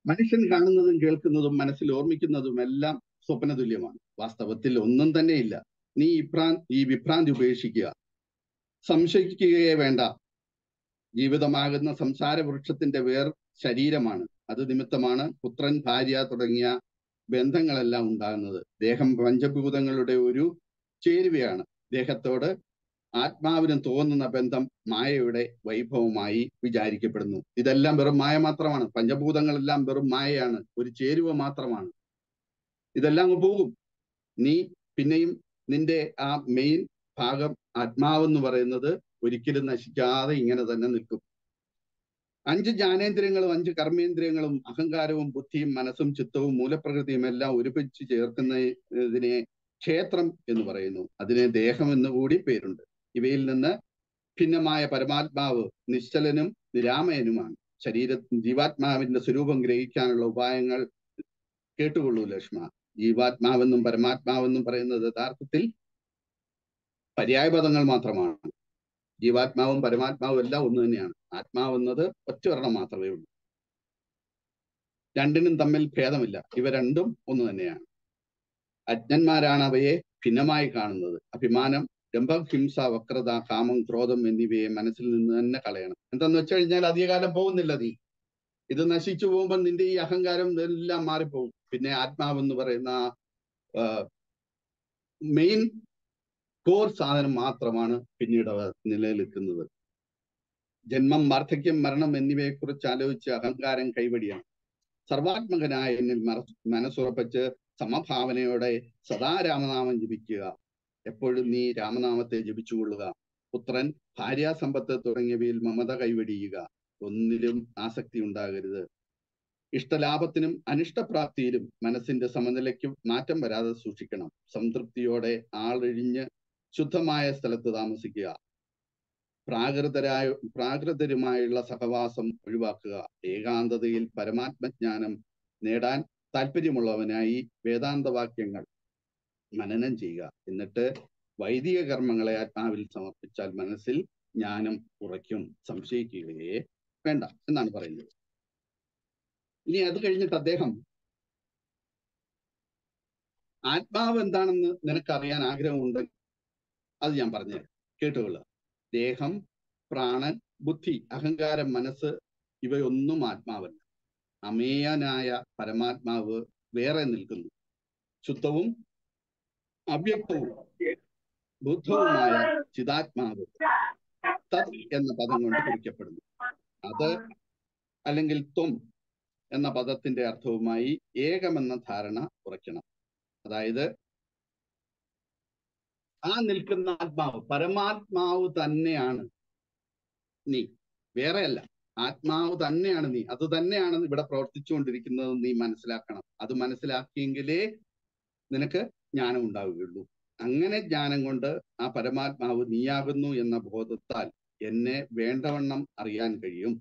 മനുഷ്യൻ കാണുന്നതും കേൾക്കുന്നതും മനസ്സിൽ ഓർമ്മിക്കുന്നതും എല്ലാം സ്വപ്നതുല്യമാണ്. വാസ്തവത്തിൽ ഒന്നും തന്നെയില്ല. നീ ഈ വിഭ്രാന്തി ഉപേക്ഷിക്കുക, സംശയിക്കുകയേ വേണ്ട. ജീവിതമാകുന്ന സംസാര വൃക്ഷത്തിന്റെ ശരീരമാണ്. അത് നിമിത്തമാണ് പുത്രൻ, ഭാര്യ തുടങ്ങിയ ബന്ധങ്ങളെല്ലാം ഉണ്ടാകുന്നത്. ദേഹം പഞ്ചഭൂതങ്ങളുടെ ഒരു ചേരുവയാണ്. ദേഹത്തോട് ആത്മാവിന് തോന്നുന്ന ബന്ധം മായയുടെ വൈഭവമായി വിചാരിക്കപ്പെടുന്നു. ഇതെല്ലാം വെറും മായ മാത്രമാണ്. പഞ്ചഭൂതങ്ങളെല്ലാം വെറും മായയാണ്, ഒരു ചേരുവ മാത്രമാണ്. ഇതെല്ലാം പോകും. നീ പിന്നെയും നിന്റെ ആ മെയിൻ ഭാഗം ആത്മാവെന്ന് പറയുന്നത് ഒരിക്കലും നശിക്കാതെ ഇങ്ങനെ തന്നെ നിൽക്കും. 5 ജ്ഞാനേന്ദ്രിയങ്ങളും 5 കർമ്മേന്ദ്രിയങ്ങളും അഹങ്കാരവും ബുദ്ധിയും മനസ്സും ചിത്തവും മൂലപ്രകൃതിയും എല്ലാം ഒരുമിച്ച് ചേർക്കുന്നതിനെ ക്ഷേത്രം എന്ന് പറയുന്നു. അതിനെ ദേഹം എന്നുകൂടി പേരുണ്ട്. ഇവയിൽ നിന്ന് ഭിന്നമായ പരമാത്മാവ് നിശ്ചലനും നിരാമയനുമാണ്. ജീവാത്മാവിന്റെ സ്വരൂപം ഗ്രഹിക്കാനുള്ള ഉപായങ്ങൾ കേട്ടുകൊള്ളൂ ലക്ഷ്മ. ജീവാത്മാവെന്നും പരമാത്മാവെന്നും പറയുന്നത് യഥാർത്ഥത്തിൽ പര്യായപദങ്ങൾ മാത്രമാണ്. ജീവാത്മാവും പരമാത്മാവും എല്ലാം ഒന്ന് തന്നെയാണ്. ആത്മാവെന്നത് ഒറ്റൊരെണ്ണം മാത്രമേ ഉള്ളൂ. രണ്ടിനും തമ്മിൽ ഭേദമില്ല. ഇവ രണ്ടും ഒന്ന് തന്നെയാണ്. അജ്ഞന്മാരാണ് അവയെ ഭിന്നമായി കാണുന്നത്. അഭിമാനം, ഡംഭം, ഹിംസ, വക്രത, കാമം, ക്രോധം എന്നിവയെ മനസ്സിൽ നിന്ന് തന്നെ കളയണം. എന്താന്ന് വെച്ച് കഴിഞ്ഞാൽ അധികകാലം പോകുന്നില്ല. നീ ഇത് നശിച്ചു പോകുമ്പോൾ നിന്റെ ഈ അഹങ്കാരം എല്ലാം മാറിപ്പോകും. പിന്നെ ആത്മാവെന്ന് പറയുന്ന മെയിൻ കോർ സാധനം മാത്രമാണ് പിന്നീട് നിലനിൽക്കുന്നത്. ജന്മം, വാർദ്ധക്യം, മരണം എന്നിവയെക്കുറിച്ച് ആലോചിച്ച് അഹങ്കാരം കൈവടിയാണ്. സർവാത്മകനായ എന്നിൽ മനസ്സുറപ്പിച്ച് സമഭാവനയോടെ സദാ രാമനാമം ജപിക്കുക. എപ്പോഴും നീ രാമനാമത്തെ ജപിച്ചുകൊള്ളുക. പുത്രൻ, ഭാര്യാസമ്പത്ത് തുടങ്ങിയവയിൽ മമത കൈവെടിയുക. ഒന്നിലും ആസക്തി ഉണ്ടാകരുത്. ഇഷ്ടലാഭത്തിനും അനിഷ്ടപ്രാപ്തിയിലും മനസ്സിന്റെ സമനിലയ്ക്കും മാറ്റം വരാതെ സൂക്ഷിക്കണം. സംതൃപ്തിയോടെ ആളൊഴിഞ്ഞ് ശുദ്ധമായ സ്ഥലത്ത് താമസിക്കുക. പ്രാകൃതരുമായുള്ള സഹവാസം ഒഴിവാക്കുക. ഏകാന്തതയിൽ പരമാത്മജ്ഞാനം നേടാൻ താല്പര്യമുള്ളവനായി വേദാന്തവാക്യങ്ങൾ മനനം ചെയ്യുക. എന്നിട്ട് വൈദിക കർമ്മങ്ങളെ ആത്മാവിൽ സമർപ്പിച്ചാൽ മനസ്സിൽ ജ്ഞാനം ഉറയ്ക്കും, സംശയിക്കുകയേ വേണ്ട എന്നാണ് പറയുന്നത്. ഇനി അത് കഴിഞ്ഞിട്ട് അദ്ദേഹം ആത്മാവ് എന്താണെന്ന് നിനക്കറിയാൻ ആഗ്രഹമുണ്ട്, അത് ഞാൻ പറഞ്ഞു കേട്ടുകൊള്ളുക. ദേഹം, പ്രാണൻ, ബുദ്ധി, അഹങ്കാരം, മനസ്സ് ഇവയൊന്നും ആത്മാവല്ല. അമേയനായ പരമാത്മാവ് വേറെ നിൽക്കുന്നു. ശുദ്ധവും അവ്യക്തവും ബുദ്ധവുമായ ചിതാത്മാവ് തത് എന്ന പദം കൊണ്ട് കുറിക്കപ്പെടുന്നു. അത് അല്ലെങ്കിൽ ത്വം എന്ന പദത്തിന്റെ അർത്ഥവുമായി ഏകമെന്ന ധാരണ ഉറയ്ക്കണം. അതായത് ആ നിൽക്കുന്ന ആത്മാവ് പരമാത്മാവ് തന്നെയാണ് നീ, വേറെയല്ല. ആത്മാവ് തന്നെയാണ് നീ, അത് തന്നെയാണ് ഇവിടെ പ്രവർത്തിച്ചുകൊണ്ടിരിക്കുന്നത് നീ മനസ്സിലാക്കണം. അത് മനസ്സിലാക്കിയെങ്കിലേ നിനക്ക് ജ്ഞാനം ഉണ്ടാവുകയുള്ളൂ. അങ്ങനെ ജ്ഞാനം കൊണ്ട് ആ പരമാത്മാവ് നീയാകുന്നു എന്ന ബോധത്താൽ എന്നെ വേണ്ടവണ്ണം അറിയാൻ കഴിയും.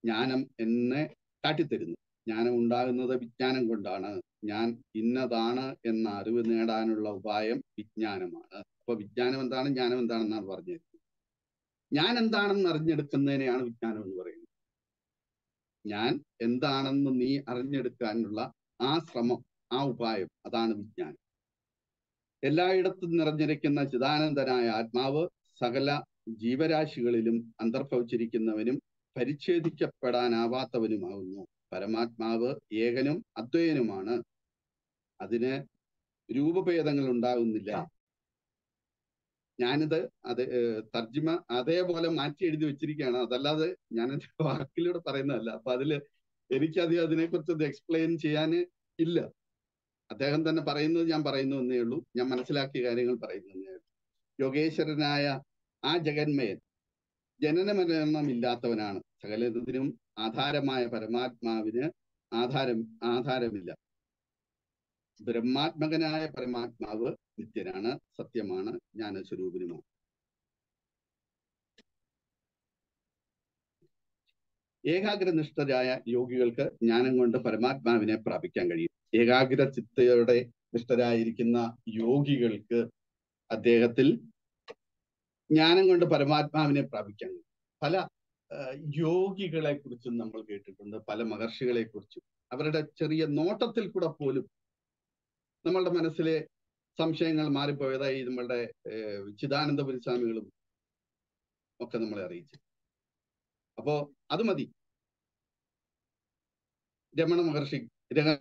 ജ്ഞാനം എന്നെ കാട്ടിത്തരുന്നു. ജ്ഞാനം ഉണ്ടാകുന്നത് വിജ്ഞാനം കൊണ്ടാണ്. ഞാൻ ഇന്നതാണ് എന്ന അറിവ് നേടാനുള്ള ഉപായം വിജ്ഞാനമാണ്. അപ്പൊ വിജ്ഞാനം എന്താണ്, ജ്ഞാനം എന്താണെന്നാണ് പറഞ്ഞത്. ഞാൻ എന്താണെന്ന് അറിഞ്ഞെടുക്കുന്നതിനെയാണ് വിജ്ഞാനം എന്ന് പറയുന്നത്. ഞാൻ എന്താണെന്ന് നീ അറിഞ്ഞെടുക്കാനുള്ള ആ ശ്രമം, ആ ഉപായം, അതാണ് വിജ്ഞാനം. എല്ലായിടത്തും നിറഞ്ഞിരിക്കുന്ന ചിദാനന്ദനായ ആത്മാവ് സകല ജീവരാശികളിലും അന്തർഭവിച്ചിരിക്കുന്നവനും പരിച്ഛേദിക്കപ്പെടാനാവാത്തവനുമാകുന്നു. പരമാത്മാവ് ഏകനും അദ്വയനുമാണ്. അതിന് രൂപഭേദങ്ങൾ ഉണ്ടാകുന്നില്ല. ഞാനിത് തർജ്ജിമ അതേപോലെ മാറ്റി എഴുതി വെച്ചിരിക്കുകയാണ്. അതല്ലാതെ ഞാനെന്റെ വാക്കിലൂടെ പറയുന്നതല്ല. അപ്പൊ എനിക്കധികം അതിനെക്കുറിച്ച് എക്സ്പ്ലെയിൻ ചെയ്യാൻ ഇല്ല. അദ്ദേഹം തന്നെ പറയുന്നത് ഞാൻ പറയുന്നു എന്നേ ഉള്ളൂ. ഞാൻ മനസ്സിലാക്കിയ കാര്യങ്ങൾ പറയുന്നു എന്നേ ഉള്ളൂ. യോഗേശ്വരനായ ആ ജഗന്മയൻ ജനനമരണമില്ലാത്തവനാണ്. സകലത്തിനും ആധാരമായ പരമാത്മാവിന് ആധാരമില്ല. ബ്രഹ്മാത്മകനായ പരമാത്മാവ് നിത്യനാണ്, സത്യമാണ്, ജ്ഞാനസ്വരൂപനുമാണ്. ഏകാഗ്രനിഷ്ഠരായ യോഗികൾക്ക് ജ്ഞാനം കൊണ്ട് പരമാത്മാവിനെ പ്രാപിക്കാൻ കഴിയും. ഏകാഗ്ര ചിത്തയോടെ നിഷ്ഠരായിരിക്കുന്ന യോഗികൾക്ക് അദ്ദേഹത്തിൽ ജ്ഞാനം കൊണ്ട് പരമാത്മാവിനെ പ്രാപിക്കാൻ കഴിയും. പല യോഗികളെ കുറിച്ചും നമ്മൾ കേട്ടിട്ടുണ്ട്, പല മഹർഷികളെ കുറിച്ചും. അവരുടെ ചെറിയ നോട്ടത്തിൽ കൂടെ പോലും നമ്മളുടെ മനസ്സിലെ സംശയങ്ങൾ മാറിപ്പോയതായി നമ്മളുടെ ചിദാനന്ദ പുരിസ്വാമികളും ഒക്കെ നമ്മളെ അറിയിച്ചു. അപ്പോ അത് മതി. രമണ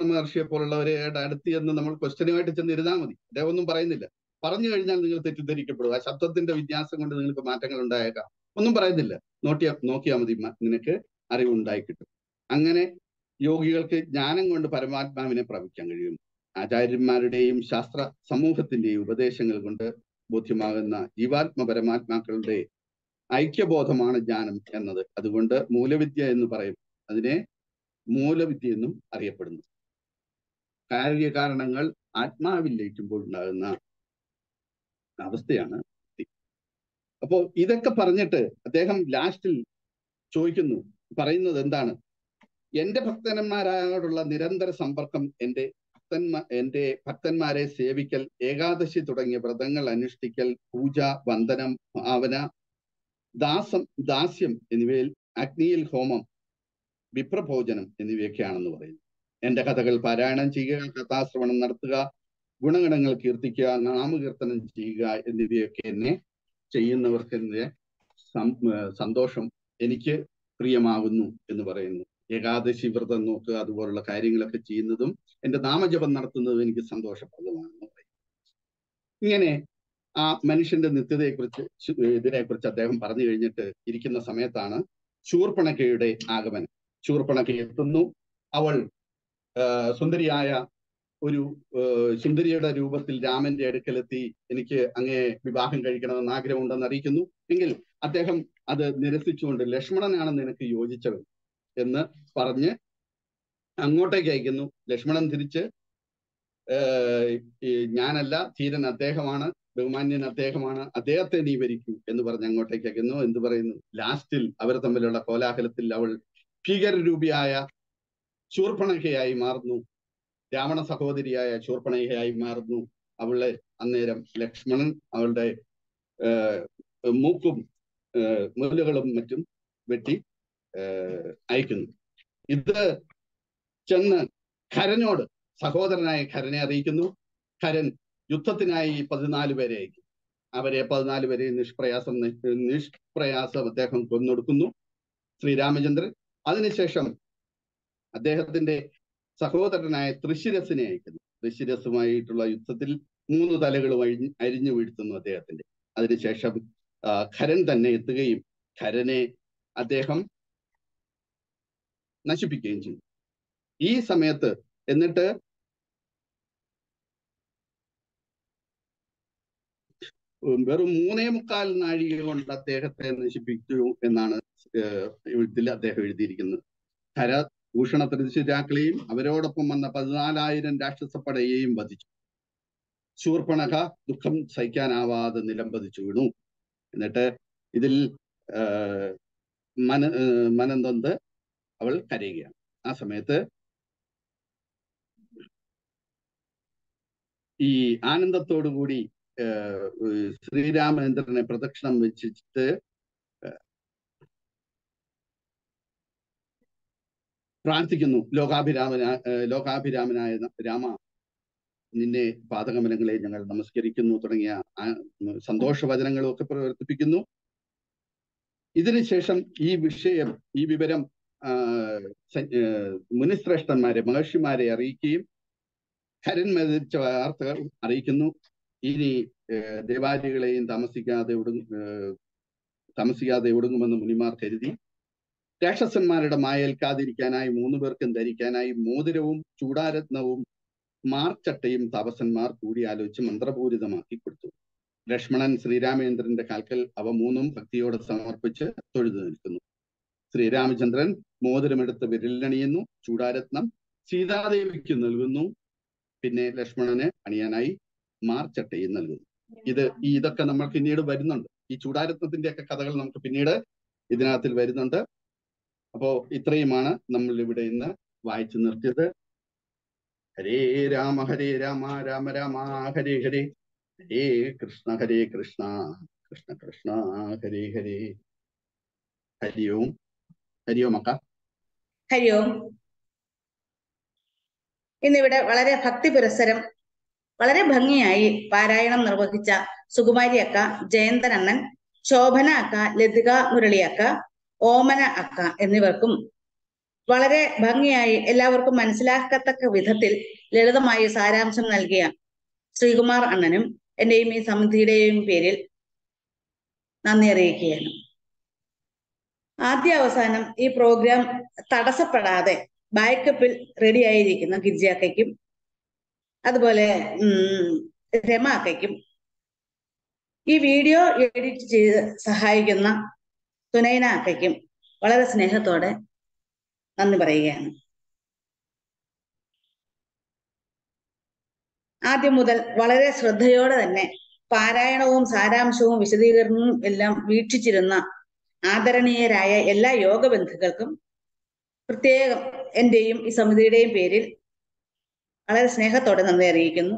മഹർഷിയെ പോലുള്ളവരുടെ അടുത്ത് ചെന്ന് നമ്മൾ ക്വസ്റ്റ്യനുമായിട്ട് ചെന്ന് ഇരുന്നാൽ മതി. അദ്ദേഹം ഒന്നും പറയുന്നില്ല. പറഞ്ഞു കഴിഞ്ഞാൽ നിങ്ങൾ തെറ്റിദ്ധരിക്കപ്പെടുക. ആ ശബ്ദത്തിന്റെ വിന്യാസം കൊണ്ട് നിങ്ങൾക്ക് മാറ്റങ്ങൾ ഉണ്ടായേക്കാം. ഒന്നും പറയുന്നില്ല. നോക്കിയാൽ മതി, നിനക്ക് അറിവുണ്ടായി കിട്ടും. അങ്ങനെ യോഗികൾക്ക് ജ്ഞാനം കൊണ്ട് പരമാത്മാവിനെ പ്രാപിക്കാൻ കഴിയും. ആചാര്യന്മാരുടെയും ശാസ്ത്ര സമൂഹത്തിന്റെയും ഉപദേശങ്ങൾ കൊണ്ട് ബോധ്യമാകുന്ന ജീവാത്മ പരമാത്മാക്കളുടെ ഐക്യബോധമാണ് ജ്ഞാനം എന്നത്. അതുകൊണ്ട് മൂലവിദ്യ എന്ന് പറയും. അതിനെ മൂലവിദ്യ എന്നും അറിയപ്പെടുന്നു. കാര്യകാരണങ്ങൾ ആത്മാവിൽ ലയിക്കുമ്പോൾ ഉണ്ടാകുന്ന അവസ്ഥയാണ് ഭക്തി. അപ്പോ ഇതൊക്കെ പറഞ്ഞിട്ട് അദ്ദേഹം ലാസ്റ്റിൽ പറയുന്നത് എന്റെ ഭക്തന്മാരോടുള്ള നിരന്തര സമ്പർക്കം, എന്റെ ഭക്തന്മാരെ സേവിക്കൽ, ഏകാദശി തുടങ്ങിയ വ്രതങ്ങൾ അനുഷ്ഠിക്കൽ, പൂജ, വന്ദനം, ഭാവന, ദാസ്യം എന്നിവയിൽ അഗ്നിയിൽ ഹോമം, വിപ്രഭോജനം എന്നിവയൊക്കെയാണെന്ന് പറയുന്നു. എന്റെ കഥകൾ പാരായണം ചെയ്യുക, കഥാശ്രവണം നടത്തുക, ഗുണഗണങ്ങൾ കീർത്തിക്കുക, നാമകീർത്തനം ചെയ്യുക എന്നിവയൊക്കെ എന്നെ ചെയ്യുന്നവർക്ക് എന്റെ സന്തോഷം എനിക്ക് പ്രിയമാകുന്നു എന്ന് പറയുന്നു. ഏകാദശി വ്രതം നോക്കുക, അതുപോലുള്ള കാര്യങ്ങളൊക്കെ ചെയ്യുന്നതും എന്റെ നാമജപം നടത്തുന്നതും എനിക്ക് സന്തോഷപ്രദമാണെന്ന് പറയും. ഇങ്ങനെ ആ മനുഷ്യന്റെ ഇതിനെക്കുറിച്ച് അദ്ദേഹം പറഞ്ഞു കഴിഞ്ഞിട്ട് ഇരിക്കുന്ന സമയത്താണ് ശൂർപ്പണഖയുടെ ആഗമനം. ശൂർപ്പണഖ എത്തുന്നു. അവൾ സുന്ദരിയായ ഒരു സുന്ദരിയുടെ രൂപത്തിൽ രാമന്റെ അടുക്കലെത്തി എനിക്ക് അങ്ങയെ വിവാഹം കഴിക്കണമെന്ന് ആഗ്രഹമുണ്ടെന്ന് അറിയിക്കുന്നു. എങ്കിൽ അദ്ദേഹം അത് നിരസിച്ചുകൊണ്ട് ലക്ഷ്മണനാണ് നിനക്ക് യോജിച്ചവൻ എന്ന് പറഞ്ഞ് അങ്ങോട്ടേക്ക് അയക്കുന്നു. ലക്ഷ്മണൻ തിരിച്ച് ഞാനല്ല, ധീരൻ അദ്ദേഹമാണ്, ബഹുമാന്യൻ അദ്ദേഹമാണ്, അദ്ദേഹത്തെ നീ വരിക്കൂ എന്ന് പറഞ്ഞ് അങ്ങോട്ടേക്ക് അയക്കുന്നു. എന്ത് പറയുന്നു? ലാസ്റ്റിൽ അവർ തമ്മിലുള്ള കോലാഹലത്തിൽ അവൾ ഭീകരരൂപിയായ ശൂർപ്പണഖയായി മാറുന്നു, രാവണ സഹോദരിയായ ശൂർപ്പണഖയായി മാറുന്നു. അവളെ അന്നേരം ലക്ഷ്മണൻ അവളുടെ മൂക്കും മുലകളും മറ്റും വെട്ടി അയക്കുന്നു. ഇത് ചെന്ന് ഖരനോട്, സഹോദരനായ ഖരനെ അറിയിക്കുന്നു. ഖരൻ യുദ്ധത്തിനായി 14 പേരെ അയക്കും. അവരെ 14 പേരെ നിഷ്പ്രയാസം അദ്ദേഹം കൊന്നൊടുക്കുന്നു ശ്രീരാമചന്ദ്രൻ. അതിനുശേഷം അദ്ദേഹത്തിന്റെ സഹോദരനായ തൃശിരസിനെ അയക്കുന്നു. തൃശിരസുമായിട്ടുള്ള യുദ്ധത്തിൽ 3 തലകളും അരിഞ്ഞു വീഴ്ത്തുന്നു അദ്ദേഹത്തിന്റെ. അതിനുശേഷം ഖരൻ തന്നെ എത്തുകയും ഖരനെ അദ്ദേഹം നശിപ്പിക്കുകയും ചെയ്തു. ഈ സമയത്ത് എന്നിട്ട് വെറും 3.25 നാഴിക കൊണ്ട് അദ്ദേഹത്തെ നശിപ്പിച്ചു എന്നാണ് ഇതിൽ അദ്ദേഹം എഴുതിയിരിക്കുന്നത്. ഭൂഷണ ത്രിശിരാക്കളെയും അവരോടൊപ്പം വന്ന 14,000 രാക്ഷസപ്പടയെയും വധിച്ചു. ശൂർപ്പണഖ ദുഃഖം സഹിക്കാനാവാതെ നിലംപതിച്ചു വീണു. എന്നിട്ട് ഇതിൽ മനംനൊന്ത് അവൾ കരയുകയാണ്. ആ സമയത്ത് ഈ ആനന്ദത്തോടുകൂടി ശ്രീരാമചന്ദ്രനെ പ്രദക്ഷിണം വെച്ചിട്ട് പ്രാർത്ഥിക്കുന്നു. ലോകാഭിരാമനായ രാമ, നിന്നെ പാദകമലങ്ങളെ ഞങ്ങൾ നമസ്കരിക്കുന്നു തുടങ്ങിയ സന്തോഷവചനങ്ങളും ഒക്കെ പ്രവർത്തിപ്പിക്കുന്നു. ഇതിനുശേഷം ഈ വിവരം മുനിശ്രേഷ്ഠന്മാരെ, മഹർഷിമാരെ അറിയിക്കുകയും ഖരൻ മരിച്ച വാർത്തകൾ അറിയിക്കുന്നു. ഇനി ദേവാദികളെയും താമസിക്കാതെ ഒടുങ്ങുമെന്ന് മുനിമാർ കരുതി രാക്ഷസന്മാരുടെ മായേൽക്കാതിരിക്കാനായി 3 പേർക്കും ധരിക്കാനായി മോതിരവും ചൂടാരത്നവും മാർച്ചട്ടയും തപസന്മാർ കൂടിയാലോചിച്ച് മന്ത്രപൂരിതമാക്കി കൊടുത്തു. ലക്ഷ്മണൻ ശ്രീരാമചന്ദ്രന്റെ കാൽക്കൽ അവ 3 ഭക്തിയോടെ സമർപ്പിച്ച് തൊഴുതു നിൽക്കുന്നു. ശ്രീരാമചന്ദ്രൻ മോതിരമെടുത്ത് വിരലിലണിയുന്നു. ചൂടാരത്നം സീതാദേവിക്ക് നൽകുന്നു. പിന്നെ ലക്ഷ്മണന് അണിയാനായി മാർച്ചട്ടയും നൽകുന്നു. ഇതൊക്കെ നമ്മൾ പിന്നീട് വരുന്നുണ്ട്. ഈ ചൂടാരത്നത്തിന്റെ ഒക്കെ കഥകൾ നമുക്ക് പിന്നീട് ഇതിനകത്തിൽ വരുന്നുണ്ട്. അപ്പോ ഇത്രയുമാണ് നമ്മൾ ഇവിടെ ഇന്ന് വായിച്ചു നിർത്തിയത്. ഹരേ രാമ രാമ രാമ ഹരേ ഹരേ, ഹരേ കൃഷ്ണ കൃഷ്ണ കൃഷ്ണ ഹരേ ഹരേ. ഹരി ഓം. ഹരി ഓം അക്ക. ഹരി ഓം. ഇന്നിവിടെ വളരെ ഭക്തി പുരസ്സരം വളരെ ഭംഗിയായി പാരായണം നിർവഹിച്ച സുകുമാരി അക്ക, ജയന്തൻ അണ്ണൻ, ശോഭന അക്ക, ലതിക മുരളി അക്ക, ഓമന അക്ക എന്നിവർക്കും വളരെ ഭംഗിയായി എല്ലാവർക്കും മനസ്സിലാക്കത്തക്ക വിധത്തിൽ ലളിതമായി സാരാംശം നൽകിയ ശ്രീകുമാർ അണ്ണനും എന്റെയും ഈ സമിതിയുടെയും പേരിൽ നന്ദി അറിയിക്കുകയാണ്. ആദ്യ അവസാനം ഈ പ്രോഗ്രാം തടസ്സപ്പെടാതെ ബാക്കപ്പിൽ റെഡി ആയിരിക്കുന്ന ഗിരിജാക്കയ്ക്കും അതുപോലെ രമ അക്കയ്ക്കും ഈ വീഡിയോ എഡിറ്റ് ചെയ്ത് സഹായിക്കുന്ന സുനൈന അക്കയ്ക്കും വളരെ സ്നേഹത്തോടെ നന്ദി പറയുകയാണ്. ആദ്യം മുതൽ വളരെ ശ്രദ്ധയോടെ തന്നെ പാരായണവും സാരാംശവും വിശദീകരണവും എല്ലാം വീക്ഷിച്ചിരുന്ന ആദരണീയരായ എല്ലാ യോഗബന്ധുക്കൾക്കും പ്രത്യേകം എന്റെയും ഈ സമിതിയുടെയും പേരിൽ വളരെ സ്നേഹത്തോടെ നന്ദി അറിയിക്കുന്നു.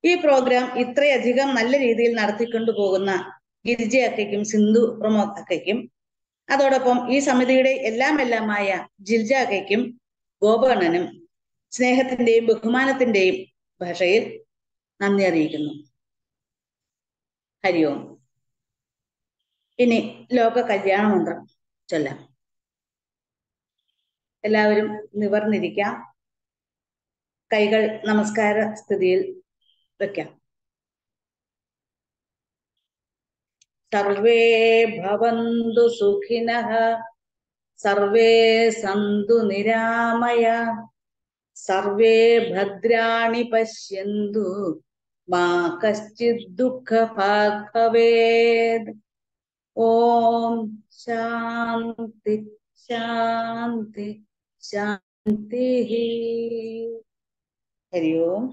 ഈ പ്രോഗ്രാം ഇത്രയധികം നല്ല രീതിയിൽ നടത്തിക്കൊണ്ടു പോകുന്ന ഗിരിജ അക്കയ്ക്കും സിന്ധു പ്രമോദ് അക്കയ്ക്കും അതോടൊപ്പം ഈ സമിതിയുടെ എല്ലാമായ ജിൽജ അക്കയ്ക്കും ഗോപണ്ണനും സ്നേഹത്തിന്റെയും ബഹുമാനത്തിന്റെയും ഭാഷയിൽ നന്ദി അറിയിക്കുന്നു. ഹരി ഓം. ഇനി ലോക കല്യാണ മന്ത്രം ചൊല്ലാം. എല്ലാവരും നിവർന്നിരിക്കാം. കൈകൾ നമസ്കാര സ്ഥിതിയിൽ വെക്കാം. സർവേ ഭവന്തു സുഖിനഃ, സർവേ സന്തു നിരാമയ, സർവേ ഭദ്രാണി പശ്യന്തു മാ കശ്ചിത് ദുഃഖഭാഗ് ഭവേത്. ഓം ശാന്തി ശാന്തി ശാന്തി. ഹരി ഓം.